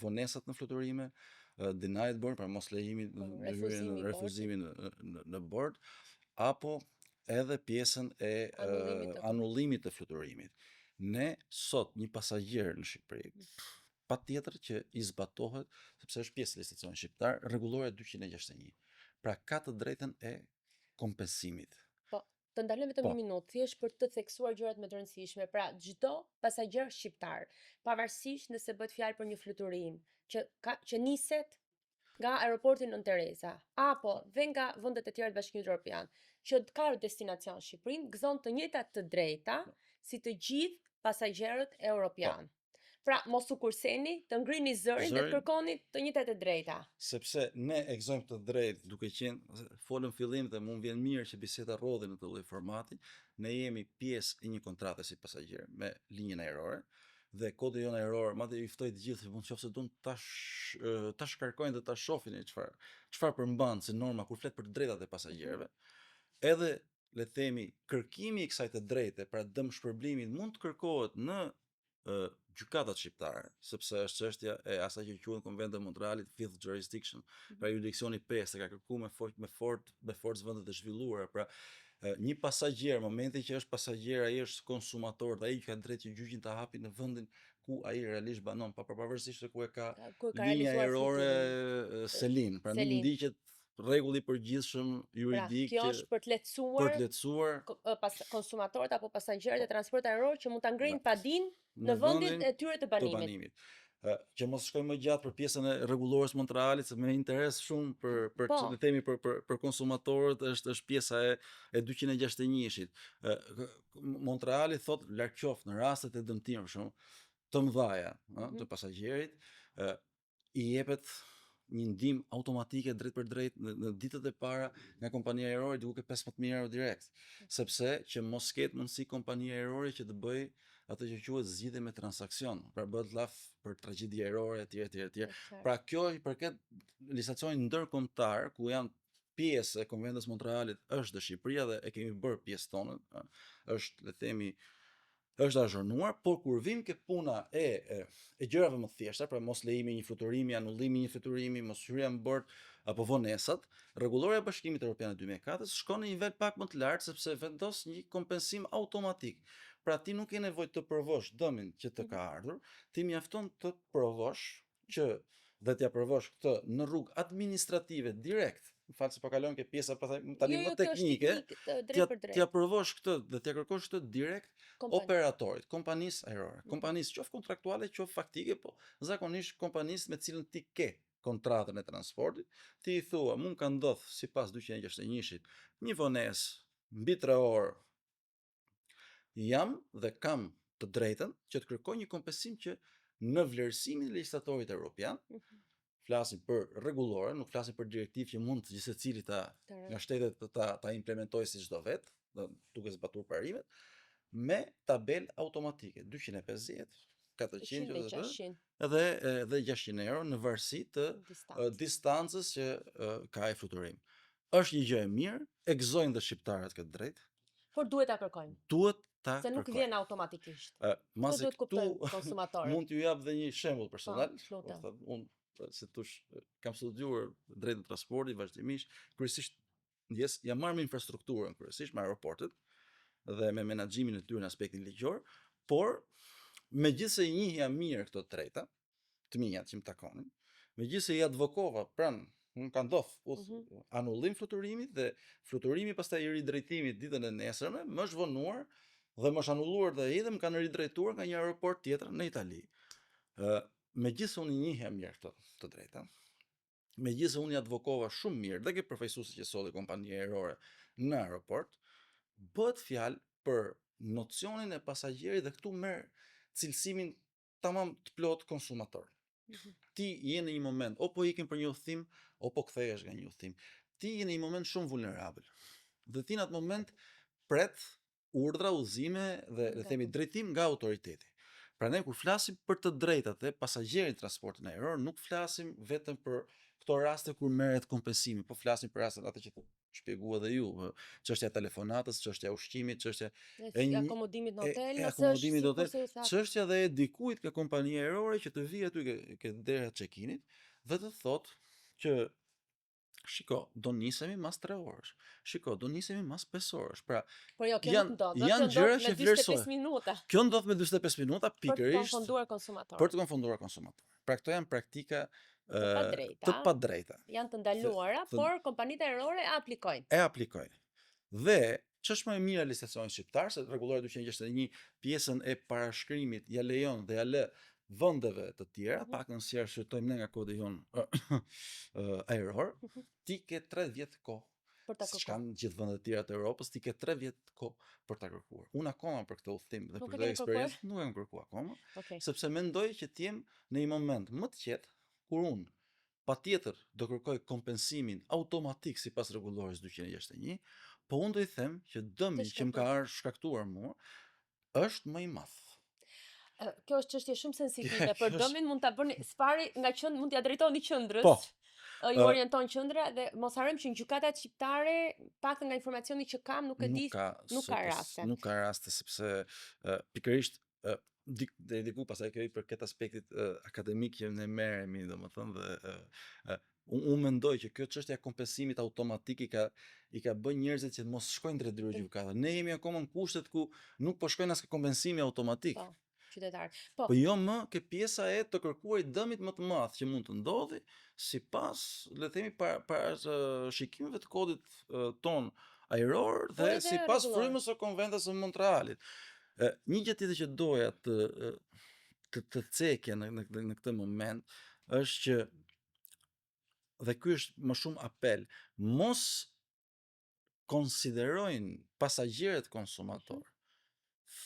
Vonesat në fluturime, denied board, pra mos lejimi, refuzimin në bord, apo edhe pjesën e anullimit të fluturimit. Ne sot një pasagjer në Shqipëri, patjetër që i zbatohet, sepse është pjesë e legjislacionit shqiptar, rregulloria 261. Pra ka të drejtën e kompensimit. Po, të ndalojmë vetëm një minutë, thjesht për të theksuar gjërat më të rëndësishme. Pra, çdo pasagjer shqiptar, pavarësisht nëse bëhet fjalë për një fluturim që niset nga aeroporti Nën Tereza apo dhe nga vendet e tjera të Bashkimit Evropian, që ka destinacion Shqipërinë, gëzon të njëjtat të drejta si të gjithë pasagjerët europian. Pra, mos u kurseni, të ngrini zërin dhe të kërkoni të njëjtat e drejta. Sepse ne e gëzojmë të drejtë, duke qenë folën fillim dhe mund vjen mirë që biseda rodhi në të lloj formati, ne jemi pjesë e një kontrate si pasagjer me linjën ajrore. Dhe kodi jon ajror, madje i ftoj të gjithë që mund nëse duan ta shkarkojnë dhe ta shohin çfarë përmban si norma kur flet për drejtat e pasagjerëve. Edhe le të themi kërkimi i kësaj të drejte, pra dëm shpërblimit mund të kërkohet në gjykatat shqiptare, sepse është çështja e asaj që quhen Konventa e Montrealit, fifth jurisdiction, pra jurisdiksioni 5 e ka kërkuar me forcë vendet e zhvilluara, pra një pasagjer, momenti që është pasagjer, ai është konsumator, dhe ai ka drejtë që gjyqin ta hapi në vendin ku ai realisht banon, pavarësisht se ku e ka linja ajrore selin, pra nuk ndiqet rregulli i përgjithshëm juridik. Kjo është për të lehtësuar konsumatorët apo pasagjerët e transportit ajror që mund ta ngrenin padin në vendin e tyre të banimit. Që mos shkojmë më gjatë për pjesën e rregullores Montrealit, se me interes shumë për të themi për konsumatorët është pjesa e 261-shit. Montreali thot larg qoftë në rastet e dëmtimeve për shembull të mëdha të pasagjerit, i jepet një ndihmë automatike drejt për drejt në ditët e para nga kompania ajrore diku ke 15.000 euro direkt, sepse që mos ketë mundësi kompania ajrore që të bëj atë që quhet zgjidhje me transakcion, pra bëhet llaf për tragjedi ajrore etj. Pra kjo i përket legjislacionit ndërkombëtar ku janë pjesë e Konventës Montrealit është dhe Shqipëria dhe e kemi bërë pjesë tonë, është le të themi është azhurnuar, por kur vim ke puna e gjërave më të thjeshta, pra mos lejimi një fluturimi, anullimi një fluturimi, mos hyrja në bord apo vonesat, rregulloria e Bashkimit Evropian e 2004 shkon në një nivel pak më të lartë sepse vendos një kompensim automatik. Pra ti nuk ke nevojë të provosh dëmin që të ka ardhur, ti mjafton të provosh që dhe t'ja provosh këtë në rrugë administrative direkt, më falë se po kalon ke pjesa tani më kjo është teknike, teknik drejt për t'ja drejt. provosh këtë dhe t'ja kërkosh këtë direkt Kompani. operatorit, kompanisë ajrore, kompanisë qoftë kontraktuale, qoftë faktike, po zakonisht kompanisë me cilën ti ke kontratën e transportit, ti i thua, mund ka ndodh sipas 261-shit, një vonesë mbi 3 orë jam dhe kam të drejtën që të kërkoj një kompensim që në vlerësimin e legislatorit evropian, flasim për rregullore, nuk flasim për direktivë që mund gjithsecili nga shtetet ta implementojë si çdo vet, duke zbatuar parimet, me tabelë automatike 250, 400 dhe 600 euro në varësi të distancës që ka e fluturim. Është një gjë e mirë, e gëzojnë dhe shqiptarët këtë drejtë. Por duhet ta kërkojnë. Duhet ta se nuk vjen automatikisht. Mase duhet këtu kuptojnë konsumatorët. mund t'ju jap dhe një shembull personal. lutem. Unë se tush kam studiuar drejtën e transportit vazhdimisht, kryesisht jam marrë me infrastrukturën, kryesisht me aeroportet dhe me menaxhimin e tyre në aspektin ligjor, por megjithëse i njihja mirë këto drejta, të mia që më takonin, megjithëse i advokova pranë, nuk ka ndodhur anullim fluturimit dhe fluturimi pastaj i ridrejtimit ditën e nesërme, më është vonuar dhe më është anulluar dhe ai dhe më kanë ridrejtuar nga një aeroport tjetër në Itali. Megjithëse unë i njihja mirë të drejta, megjithëse unë i advokova shumë mirë dhe ke përfaqësuesi që solli kompani ajrore në aeroport, bëhet fjalë për nocionin e pasagjerit dhe këtu merr cilësimin tamam të plot konsumator. Ti je në një moment, o po ikim për një udhtim, o po kthehesh nga një udhtim. Ti je në një moment shumë vulnerabël. Dhe ti në atë moment pret urdhra, udhëzime dhe themi drejtim nga autoriteti. Prandaj kur flasim për të drejtat e pasagjerit transportit ajror, nuk flasim vetëm për këto raste kur merret kompensimi, po flasim për rastet ato që shpjegua dhe ju, çështja e telefonatës, çështja e ushqimit, çështja e akomodimit në hotel, akomodimit në hotel, çështja dhe e dikujt nga kompania ajrore që të vijë aty ke dera check-init dhe të thotë që shiko, do nisemi mas 3 orësh. Shiko, do nisemi mas 5 orësh. Pra, por jo, kjo nuk ndodh. Janë gjëra që vlerësohen. 45 minuta. Kjo ndodh me 45 minuta pikërisht për të konfunduar konsumatorët. Pra këto janë praktika të padrejta. Janë të ndaluara, por kompanitë ajrore e aplikojnë. Dhe ç'është më e mira legislacioni shqiptar, se rregullori 261 pjesën e parashkrimit ja lejon dhe ja lë vendeve të tjera, paktën si arsytojmë ne nga kodi jon ajror, ti ke 3 vjet kohë. S'kan gjithë vendet e tjera të Europës, ti ke 3 vjet kohë për ta kërkuar. Unë akoma për këtë udhtim dhe për këtë eksperiencë nuk e kam kërkuar akoma, sepse mendoj që të jem në një moment më të qetë kur unë patjetër do kërkoj kompensimin automatik sipas rregulloris 261, po unë do i them që dëmi që më ka shkaktuar mua është më i madh. Kjo është çështje shumë sensitive, për dëmin mund ta bëni spari nga qendra, mund t'ia drejtoni qendrës. Po. Ju orienton qendra dhe mos harrojmë që në gjykatat shqiptare, paktën nga informacioni që kam, nuk e di, nuk ka raste. Nuk ka raste sepse pikërisht diku pastaj kjo i përket aspektit akademik që ne merremi, domethënë dhe unë mendoj që kjo çështja e kompensimit automatik i ka bën njerëzit që të mos shkojnë drejt gjykatave. Ne jemi akoma në kushtet ku nuk po shkojnë as kompensimi automatik. Po jo më ke pjesa e të kërkuarit dëmit më të madh që mund të ndodhi sipas, le të themi, para shikimeve të kodit ton ajror dhe sipas frymës së Konventës së Montrealit. Një gjë tjetër që doja të cekja në këtë moment është që, dhe ky është më shumë apel, mos konsiderojnë pasagjerët konsumator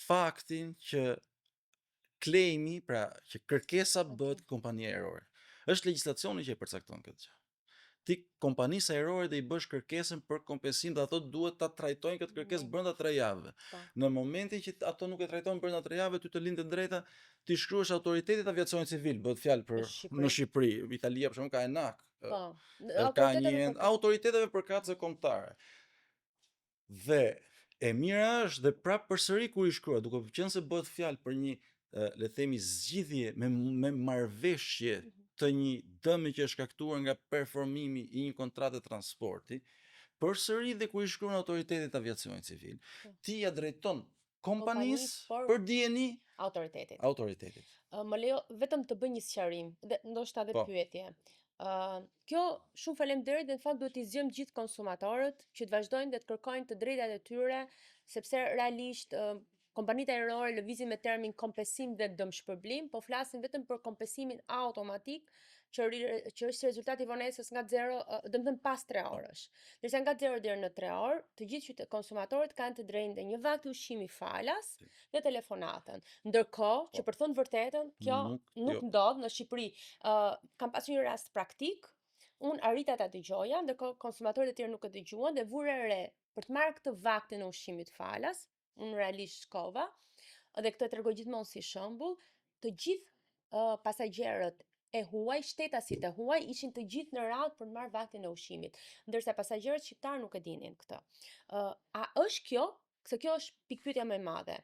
faktin që klejmi, pra që kërkesa bëhet kompania ajrore. Është legjislacioni që e përcakton këtë gjë. Ti kompanisë ajrore dhe i bësh kërkesën për kompensim dhe ato duhet ta trajtojnë këtë kërkesë brenda 3 javëve. Në momentin që ato nuk e trajtojnë brenda 3 javëve, ty të lindë drejta ti shkruash autoritetit aviacionit civil, bëhet fjalë për në Shqipëri, Italia për shembull ka ENAC. Ka një autoriteteve përkatëse kombëtare. Dhe e mira është dhe prapë përsëri kur i shkruaj, duke qenë se bëhet fjalë për një le të themi zgjidhje me marrëveshje të një dëmi që është shkaktuar nga performimi i një kontrate transporti, përsëri dhe kur i shkruan autoritetit aviacionit civil, ti ja drejton kompanisë për dieni autoritetit. autoritetit. Më lejo vetëm të bëj një sqarim dhe ndoshta edhe Po. pyetje. Kjo shumë faleminderit dhe në fakt duhet t'i zgjojmë gjithë konsumatorët që të vazhdojnë dhe të kërkojnë të drejtat e tyre, sepse realisht kompanitë ajrore lëvizin me termin kompensim dhe dëmshpërblim, po flasin vetëm për kompensimin automatik që është rezultati i vonesës nga 0, domethënë pas 3 orësh. Ndërsa nga 0 deri në 3 orë, të gjithë konsumatorët kanë të drejtë një vakt ushqimi falas dhe telefonatën. Ndërkohë që për thënë vërtetën, kjo nuk ndodh në Shqipëri. Kam pasur një rast praktik, unë arrita ta dëgjoja, ndërkohë konsumatorët e tjerë nuk e dëgjuan dhe vure re për të marrë këtë vaktin e ushqimit falas, unë realisht shkova, dhe këtë e tregoj gjithmonë si shembull, të gjithë pasagjerët e huaj, shtetasit e huaj ishin të gjithë në radhë për të marrë vaktin e ushqimit, ndërsa pasagjerët shqiptar nuk e dinin këtë. A është kjo, se kjo është pikpyetja më e madhe.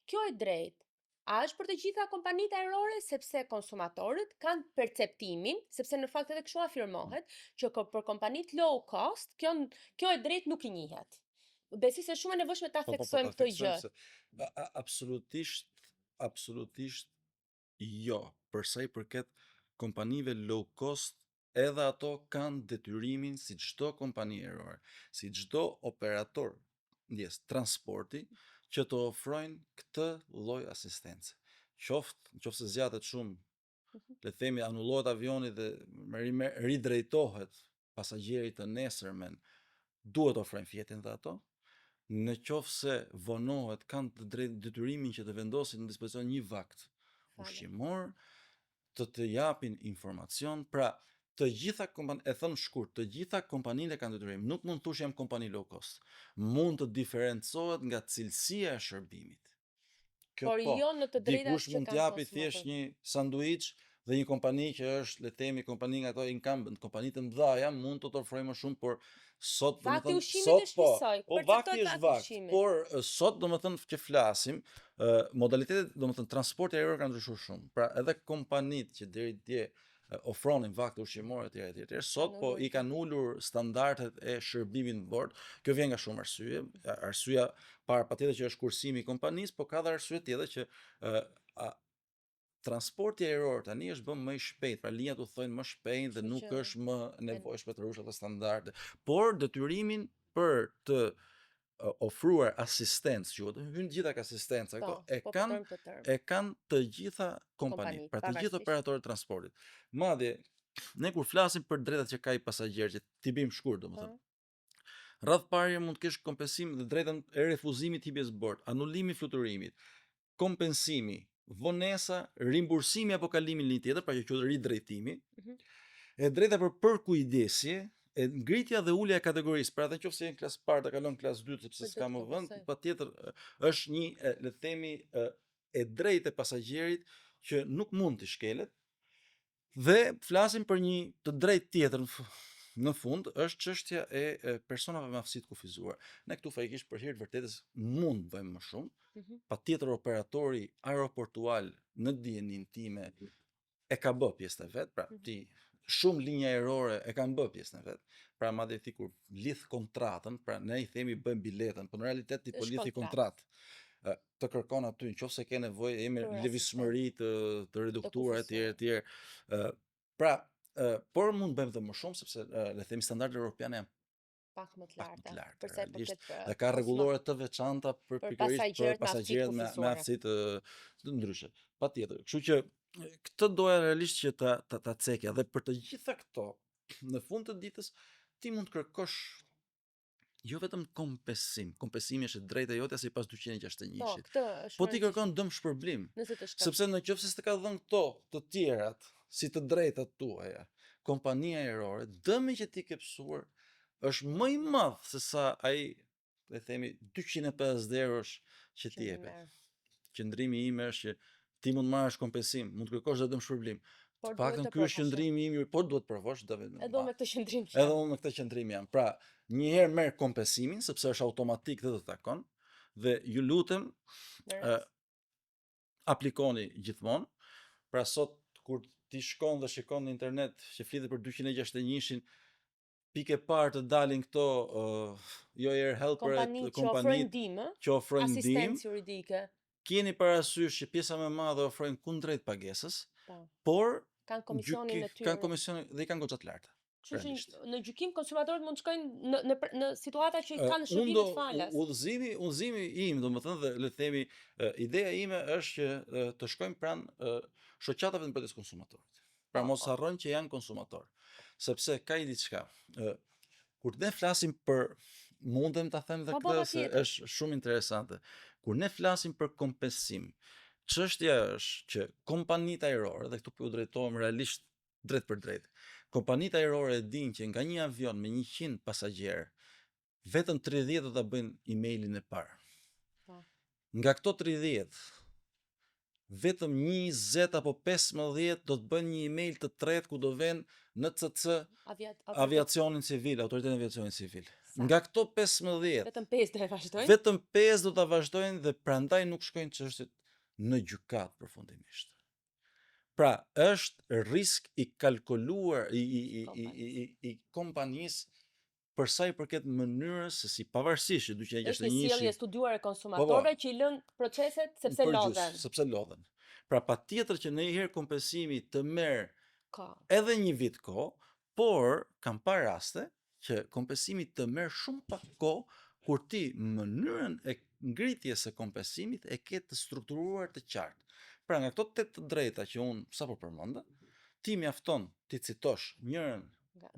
Kjo e drejtë, a është për të gjitha kompanitë ajrore, sepse konsumatorët kanë perceptimin, sepse në fakt edhe kështu afirmohet, që për kompanitë low cost, kjo e drejtë nuk i njihet. Besoj se shumë e nevojshme ta theksojmë këtë gjë. Absolutisht jo. Për sa i përket kompanive low cost, edhe ato kanë detyrimin si çdo kompani ajrore, si çdo operator transporti, që të ofrojnë këtë lloj asistence. Qoftë se zgjatet shumë, le të themi anullohet avioni dhe ridrejtohet pasagjeri të nesërmen, duhet ofrojnë fjetin dhe ato. Në qoftë se vonohet, kanë të drejtë detyrimin që të vendosin në dispozicion një vakt ushqimor, të japin informacion, pra të gjitha e thënë shkurt, të gjitha kompanitë kanë detyrim, nuk mund të thush jam kompani low cost. Mund të diferencohet nga cilësia e shërbimit. Por jo në të drejtat dikush mund të japi thjesht një sanduiç dhe një kompani që është, le të themi, kompani nga ato incumbent, kompanitë të mëdha mund të ofrojë më shumë, por sot vakti ushqimit është njësoj, vakti është vakt, por sot domethënë që flasim, modalitetet domethënë transporti ajror kanë ndryshuar shumë. Pra edhe kompanitë që deri dje ofronin vakte ushqimore etj. Sot po i kanë ulur standardet e shërbimit në bord. Kjo vjen nga shumë arsye. Arsyeja parë patjetër që është kursimi i kompanisë, po ka dhe arsye tjetër që transporti ajror tani është bërë më i shpejt, pra linjat u thojnë më shpejt dhe nuk është më nevojshme të rush ato standarde. Por detyrimin për të ofruar asistencë, që hyn gjitha ka asistenca, e kanë të gjitha kompanitë, pra të gjithë operatorët e transportit. Madje ne kur flasim për drejtat që ka i pasagjerit, t'i bëjmë shkurt domethënë. Radh parë mund të kesh kompensim dhe drejtën e refuzimit të hipjes bord, anulimi i fluturimit, kompensimi, vonesa, rimbursimi apo kalimi në linjë tjetër, pra që quhet ridrejtimi, e drejta për përkujdesje, e ngritja dhe ulja e kategorisë, pra edhe nëse në klasë parë të kalon klasë 2 sepse s'ka më vend, patjetër është një, le të themi, e drejtë e pasagjerit që nuk mund të shkelet. Dhe flasim për një të drejtë tjetër në fund, është çështja e personave me aftësi të kufizuar. Ne këtu faktikisht për hir të vërtetës mund të bëjmë më shumë. Patjetër operatori aeroportual në dijenin time e ka bë pjesën e vet, pra shumë linja ajrore e kanë bë pjesën e vet. Pra madje ti kur lidh kontratën, pra ne i themi bëjmë biletën, por në realitet ti po lidhi kontratë. Të kërkon aty nëse ke nevojë jemi lëvizshmëri të reduktuar etj. Pra, por mund bëjmë dhe më shumë sepse le të themi standardet europiane janë pak më të larta. Dhe ka rregullore të veçanta për pikërisht pasagerët me aftësi të ndryshe. Patjetër. Kështu që këtë doja realisht që ta cekja dhe për të gjitha këto në fund të ditës ti mund të kërkosh jo vetëm kompensim. Kompensimi është drejta jote sipas 261-shit. Po ti kërkon dëmshpërblim. Sepse nëse s'të ka dhënë këto të tjerat si të drejtat tuaja, kompania ajrore, dëmi që ti ke pësuar është më i madh se sa ai, le të themi, 250 eurosh që ti jepet. Qëndrimi im është që ti mund marrësh kompensim, mund të kërkosh edhe dëmshpërblim. Të paktën ky është qëndrimi im, por duhet të provosh vetëm. Edhe me këtë qëndrim. Edhe unë me këtë qëndrim jam. Pra, një herë merr kompensimin sepse është automatik dhe të takon dhe ju lutem aplikoni gjithmonë. Pra sot kur ti shkon dhe shikon në internet që flitet për 261-shin, pikë parë të dalin këto jo air helper kompani që ofrojnë ndihmë, asistencë juridike. keni parasysh që pjesa më e madhe ofrojnë kundrejt pagesës, Po. por Kanë komisionin e kanë tyre. komisionin dhe i kanë goxha të larta. Kështu realisht. që në gjykim konsumatorët mund të shkojnë në situata që kanë Unë shërbime do të falas. udhëzimi im, domethënë dhe le të themi, ideja ime është që të shkojmë pranë shoqatave të mbretërisë konsumatorit. Pra mos harrojnë që janë konsumator. Sepse ka i diçka. Kur ne flasim për mundem ta them dhe Po, këtë se patjetër. është shumë interesante. Kur ne flasim për kompensim, çështja është që kompanitë ajrore, dhe këtu po u drejtohem realisht drejt për drejt. Kompanitë ajrore e dinë që nga një avion me 100 pasagjerë, vetëm 30 do ta bëjnë emailin e parë. Po. Nga këto 30, vetëm 20 apo 15 do të bëjnë një email të tretë ku do vënë NCC aviacionin civil, autoritetin aviacionin civil. Nga këto 15, vetëm 5 do e vazhdojnë. vetëm 5 do ta vazhdojnë dhe prandaj nuk shkojnë çështjet në gjykat përfundimisht. Pra, është risk i kalkuluar i kompanisë për sa i përket mënyrës se si pavarësisht që duke Është një sjellje studiuar e konsumatorëve që i lën proceset sepse lodhen. Sepse lodhen. Pra patjetër që ndonjëherë kompensimi të merr Ka. edhe një vit kohë, por kam parë raste që kompensimi të merr shumë pak kohë kur ti mënyrën e ngritjes së kompensimit e ke të strukturuar të qartë. Pra nga këto 8 drejta që unë sapo përmenda, ti mjafton ti citosh njërin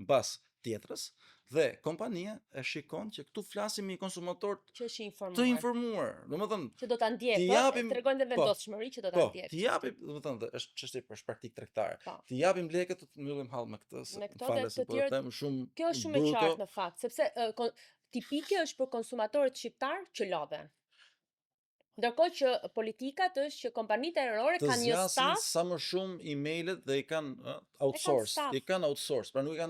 mbas tjetrës dhe kompania e shikon që këtu flasim me konsumator që është të informuar. Domethënë që do ta ndjek, tregojnë dhe vendosshmëri që do ta ndjek. Ti japim, domethënë është çështje për praktikë tregtare. Ti japim lekët të mbyllim hall me këtë. Falë se po them shumë. Kjo është shumë e qartë në fakt, sepse tipike është për konsumatorët shqiptar që lodhen. Ndërkohë që politikat është që kompanitë ajrore kanë një staf sa më shumë emailët dhe i kanë outsourced, pra nuk i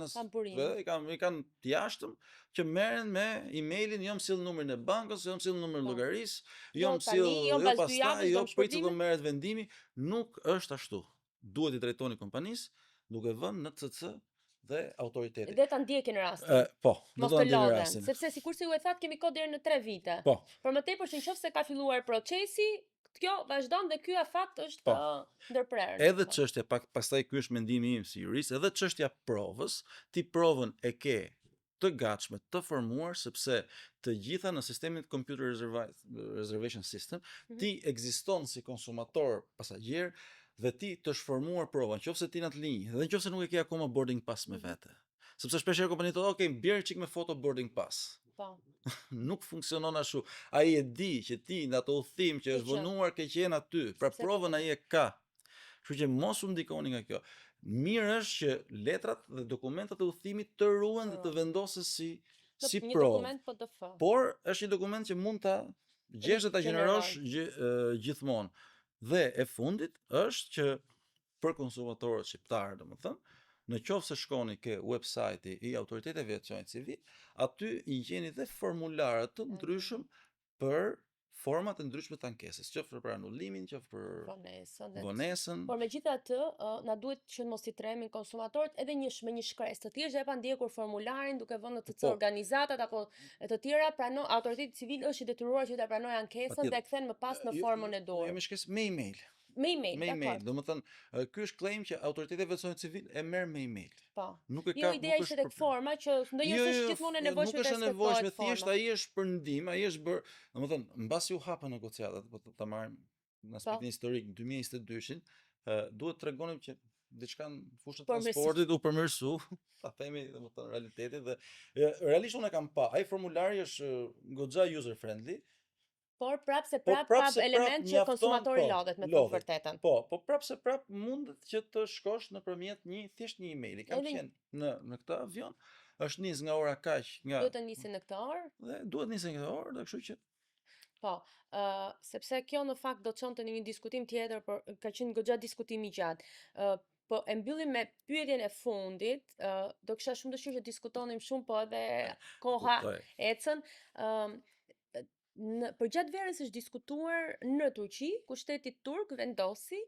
kanë i kanë të jashtëm që merren me emailin, jo më sill numrin e bankës, jo më sill numrin e llogarisë, jo më sill pastaj, jo pritet të merret vendimi, nuk është ashtu. Duhet i drejtoni kompanisë duke vënë NCC dhe autoriteti. Dhe ta ndjekin rastin. Po, mos të lodhen, sepse sikurse ju e thatë kemi kohë deri në 3 vite. Po. Por më tepër se nëse ka filluar procesi, kjo vazhdon dhe ky afakt është ndërprerë. Edhe çështja pastaj ky është mendimi im si jurist, edhe çështja provës, ti provën e ke të gatshme, të formuar, sepse të gjitha në sistemin computer reservation system, ti ekziston si konsumator pasagjer dhe ti të shformuar prova, nëse ti në atë linjë, dhe nëse nuk e ke akoma boarding pass me vete. Sepse shpesh kompanitë thonë, "Ok, bjerë çik me foto boarding pass." Po. Nuk funksionon ashtu. Ai e di që ti në ato udhim që është vonuar ke qenë aty, pra provën ai e ka. Kështu që mos u ndikoni nga kjo. Mirë është që letrat dhe dokumentat e udhimit të ruhen dhe të vendosen si një provë. Dokument PDF. Por është një dokument që mund ta gjesh dhe ta gjenerosh gjithmonë. Dhe e fundit është që për konsumatorët shqiptarë, domethënë, në qoftë se shkoni ke website-i i Autoritetit Aviacionit Civil, aty i gjeni dhe formularë të ndryshëm për format e ndryshme të ankesës, qoftë për anullimin, qoftë për vonesën. Por megjithatë, na duhet që mos i tremin konsumatorët edhe me një shkresë të thjeshtë, e pa ndjekur formularin duke vënë në organizatat apo të tjera, Autoriteti Civil është i detyruar që ta pranojë ankesën dhe e kthen më pas në formën e dur. Jo me shkresë, me email. Me email, domethënë, ky është claim që Autoriteti Aviacionit Civil e merr me email. Po. Nuk e ka. Jo, ideja ishte tek forma që ndonjëherë është gjithmonë e nevojshme të respektohet. Nuk është e nevojshme, thjesht ai është për ndim, ai është bër, domethënë, mbasi u hapën negociatat, po ta marrim në aspektin historik në 2022-shin, duhet të tregonim që diçka në fushën e transportit u përmirësu, ta themi domethënë realitetin dhe realisht unë e kam pa. Ai formulari është goxha user friendly. Por prap element që konsumatori lodhet me të vërtetën. Po prap mundet që të shkosh nëpërmjet thjesht një emaili. Kam qenë në këtë avion, është nis nga ora kaq, duhet të nisi në këtë orë? Dhe duhet nisi në këtë orë, dhe kështu që po, sepse kjo në fakt do të çonte në një diskutim tjetër, por ka qenë goxha diskutim i gjatë. Po e mbyllim me pyetjen e fundit, do kisha shumë dëshirë që diskutonim shumë, po edhe koha ecën. Përgjatë verës është diskutuar në Turqi, ku shteti turk vendosi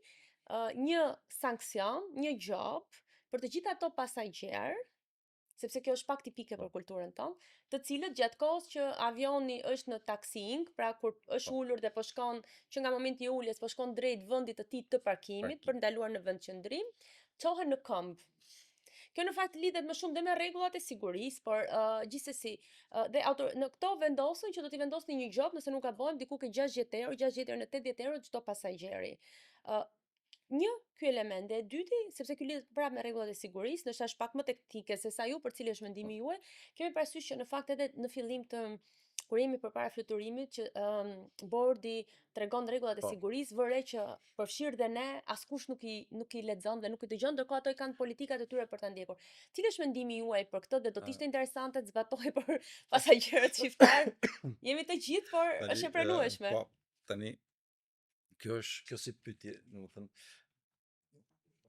një sankcion, një gjop për të gjithë ato pasagjerë, sepse kjo është pak tipike për kulturën tonë, të cilët gjatë kohës që avioni është në taxiing, pra kur është ulur dhe po shkon që nga momenti i uljes po shkon drejt vendit të tij të parkimit për ndaluar në vend qëndrim, çohen në këmbë. Kjo në fakt lidhet më shumë dhe me rregullat e sigurisë, por gjithsesi në këto vendosën që do t'i vendosni një gjop nëse nuk gabojmë diku ke 60 euro, 60 euro në 80 euro çdo pasagjeri. Një, ky element, dhe e dyti, sepse ky lidhet prapë me rregullat e sigurisë, ndoshta është pak më teknike se sa ju, për cili është mendimi juaj, kemi parasysh që në fakt edhe në fillim të kur jemi përpara fluturimit që bordi tregon rregullat e sigurisë, vëre që përfshirë dhe ne, askush nuk i lexon dhe nuk i dëgjon, ndërkohë ato i kanë politikat e tyre për ta ndjekur. Cili është mendimi juaj për këtë dhe do të ishte interesante të zbatohej për pasagerët shqiptar? Jemi të gjithë, por është e pranueshme. Po, tani kjo si pyetje, domethënë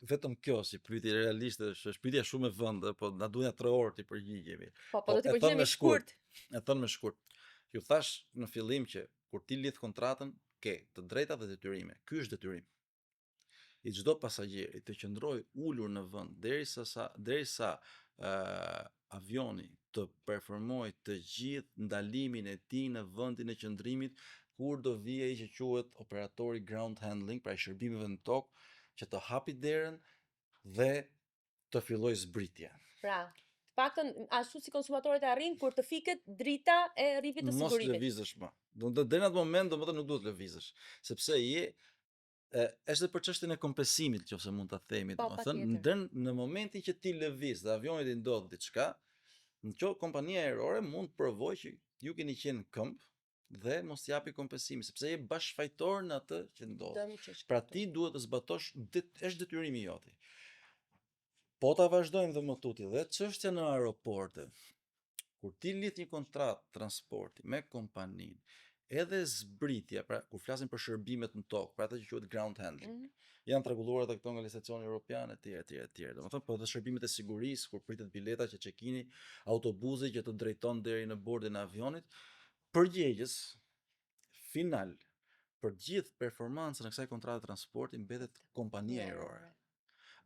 vetëm kjo si pyetje realiste është pyetje shumë e vëndë, po na duhen 3 orë të përgjigjemi. Po do të përgjigjemi shkurt. E thon me shkurt. Ju thash në fillim që kur ti lidh kontratën, ke të drejta dhe detyrime. Ky është detyrim i çdo pasagjeri të qëndrojë ulur në vend derisa avioni të performojë të gjithë ndalimin e tij në vendin e qëndrimit, kur do vijë ai që quhet operatori ground handling, pra i shërbimeve në tokë, që të hapi derën dhe të fillojë zbritja. Pra, paktën ashtu si konsumatorët arrin kur të fiket drita e rrifit të sigurimit. Mos lëvizësh më. Deri në atë moment domethënë nuk duhet lëvizësh, sepse është për çështjen e kompensimit, nëse mund ta themi, domethënë në momentin që ti lëviz dhe avionit i ndodh diçka, në kompania ajrore mund të provojë që ju keni qenë këmbë dhe mos japi kompensimi, sepse je bashkëfajtor në atë që ndodh. Pra ti duhet të zbatosh, është detyrimi jot. Po ta vazhdojmë dhe më tuti dhe çështja në aeroporte. Kur ti lidh një kontratë transporti me kompaninë, edhe zbritja, pra kur flasim për shërbimet në tokë, pra ato që quhet ground handling, janë rregulluar edhe këto nga legislacioni evropian etj. Domethënë po edhe shërbimet e sigurisë, kur pritet bileta që check-ini, autobusi që të drejton deri në bordin e avionit, përgjegjës final për gjithë performancën e kësaj kontrate transporti mbetet kompania ajrore.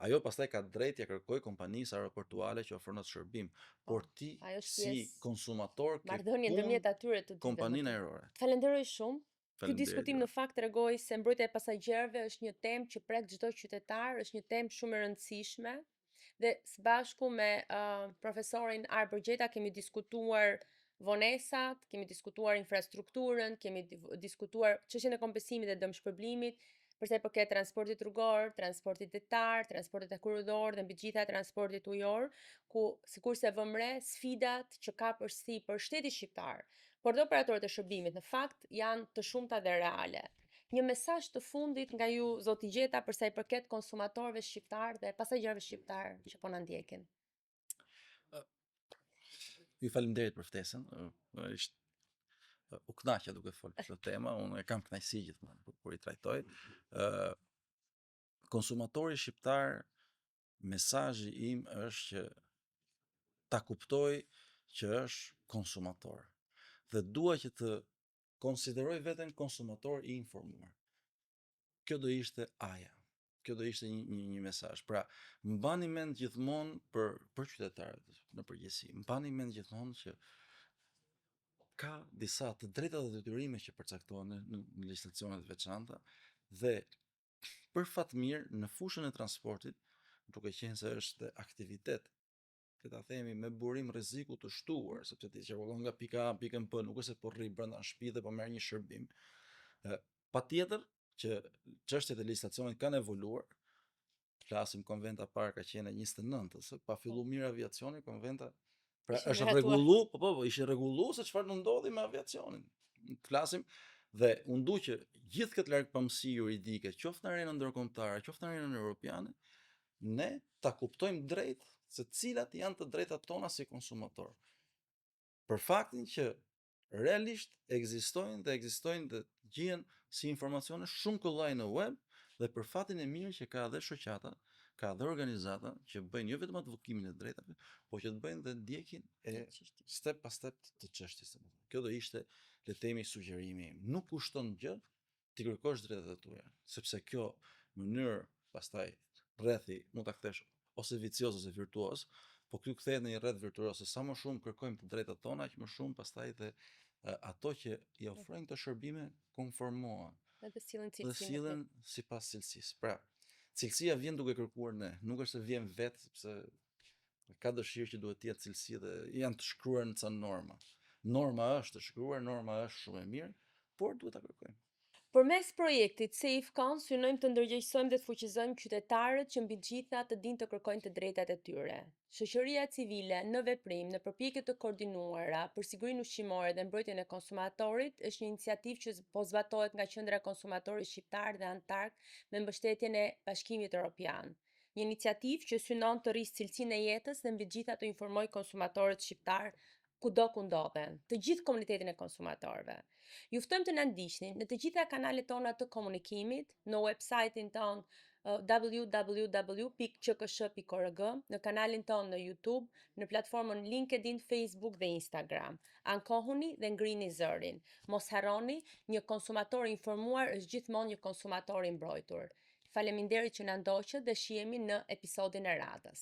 Ajo pastaj ka drejt ja kërkoj kompanisë aeroportuale që ofron atë shërbim, por ti si konsumator ke marrëdhënie ndërmjet atyre të dy kompaninë ajrore. Falenderoj shumë. Ky diskutim në fakt tregoi se mbrojtja e pasagerëve është një temë që prek çdo qytetar, është një temë shumë e rëndësishme dhe së bashku me profesorin Arber Gjeta kemi diskutuar vonesat, kemi diskutuar infrastrukturën, kemi diskutuar çështjen e kompensimit dhe dëmshpërblimit, përsa i përket transportit rrugor, transportit detar, transportit e korridor dhe mbi të gjitha transportit ujor, ku sikurse vëmë re sfidat që ka përsi për shtetin shqiptar, por dhe operatorët e shërbimit në fakt janë të shumta dhe reale. Një mesazh të fundit nga ju zoti Gjeta përsa i përket konsumatorëve shqiptar dhe pasagerëve shqiptar që po na ndjekin. Ju faleminderit për ftesën. U kënaqja duke folur këtë temë, unë e kam kënaqësi gjithmonë kur i trajtoj. Konsumatori shqiptar, mesazhi im është që ta kuptoj që është konsumator dhe dua që të konsideroj veten konsumator i informuar. Kjo do ishte aja. Kjo do ishte një mesazh. Pra, mbani mend gjithmonë për qytetarët në përgjithësi. Mbani mend gjithmonë që ka disa të drejta dhe detyrime që përcaktohen në legjislacionet e veçanta dhe për fat mirë në fushën e transportit, duke qenë se është aktivitet, le ta themi me burim rreziku të shtuar, sepse ti qarkullon nga pika A në pikën B, nuk është se po rri brenda në shtëpi dhe po merr një shërbim. Patjetër që çështjet e legjislacionit kanë evoluar. Flasim konventa parë ka qenë 29-s, pa filluar mirë aviacioni, konventa pra është rregullu, ishte rregullu se çfarë do ndodhi me aviacionin. Flasim dhe unë du që gjithë këtë largpamësi juridike, qoftë në arenën ndërkombëtare, qoftë në arenën europiane, ne ta kuptojmë drejt se cilat janë të drejtat tona si konsumator. Për faktin që realisht ekzistojnë dhe gjihen si informacione shumë kollaj në web dhe për fatin e mirë që ka edhe shoqata, ka dhe organizata që bëjnë jo vetëm advokimin e drejtave, po që të bëjnë dhe ndjekin e step pas step të çështjes. Kjo do ishte le të themi sugjerimi im. Nuk kushton gjë ti kërkosh drejtat e tua, sepse kjo mënyrë pastaj rrethi mund ta kthesh ose vicioz ose virtuoz, po kjo kthehet në një rreth virtuoz, sa më shumë kërkojmë të drejtat tona, aq më shumë pastaj dhe ato që i ofrojnë këto shërbime konformohen Edhe sillen dhe cilësi me sillen sipas cilësisë. Pra, cilësia vjen duke kërkuar ne, nuk është se vjen vetë sepse ka dëshirë që duhet të jetë cilësi dhe janë të shkruar në ca norma. Norma është të shkruar, norma është shumë e mirë, por duhet ta kërkojmë. Përmes projektit Safe Cons synojmë të ndërgjegjësojmë dhe të fuqizojmë qytetarët që mbi të gjitha të dinë të kërkojnë të drejtat e tyre. Shoqëria civile në veprim në përpjekje të koordinuara për sigurinë ushqimore dhe mbrojtjen e konsumatorit është një iniciativë që po zbatohet nga Qendra e Konsumatorit Shqiptar dhe Antark me mbështetjen e Bashkimit Evropian. Një iniciativë që synon të rrisë cilësinë e jetës dhe mbi të gjitha të informojë konsumatorët shqiptar kudo ku ndodhen, të gjithë komunitetin e konsumatorëve. Ju ftojmë të na ndiqni në të gjitha kanalet tona të komunikimit, në website-in ton www.qksh.org, në kanalin ton në YouTube, në platformën LinkedIn, Facebook dhe Instagram. Ankohuni dhe ngrini zërin. Mos harroni, një konsumator i informuar është gjithmonë një konsumator i mbrojtur. Faleminderit që na ndoqët dhe shihemi në episodin e radhës.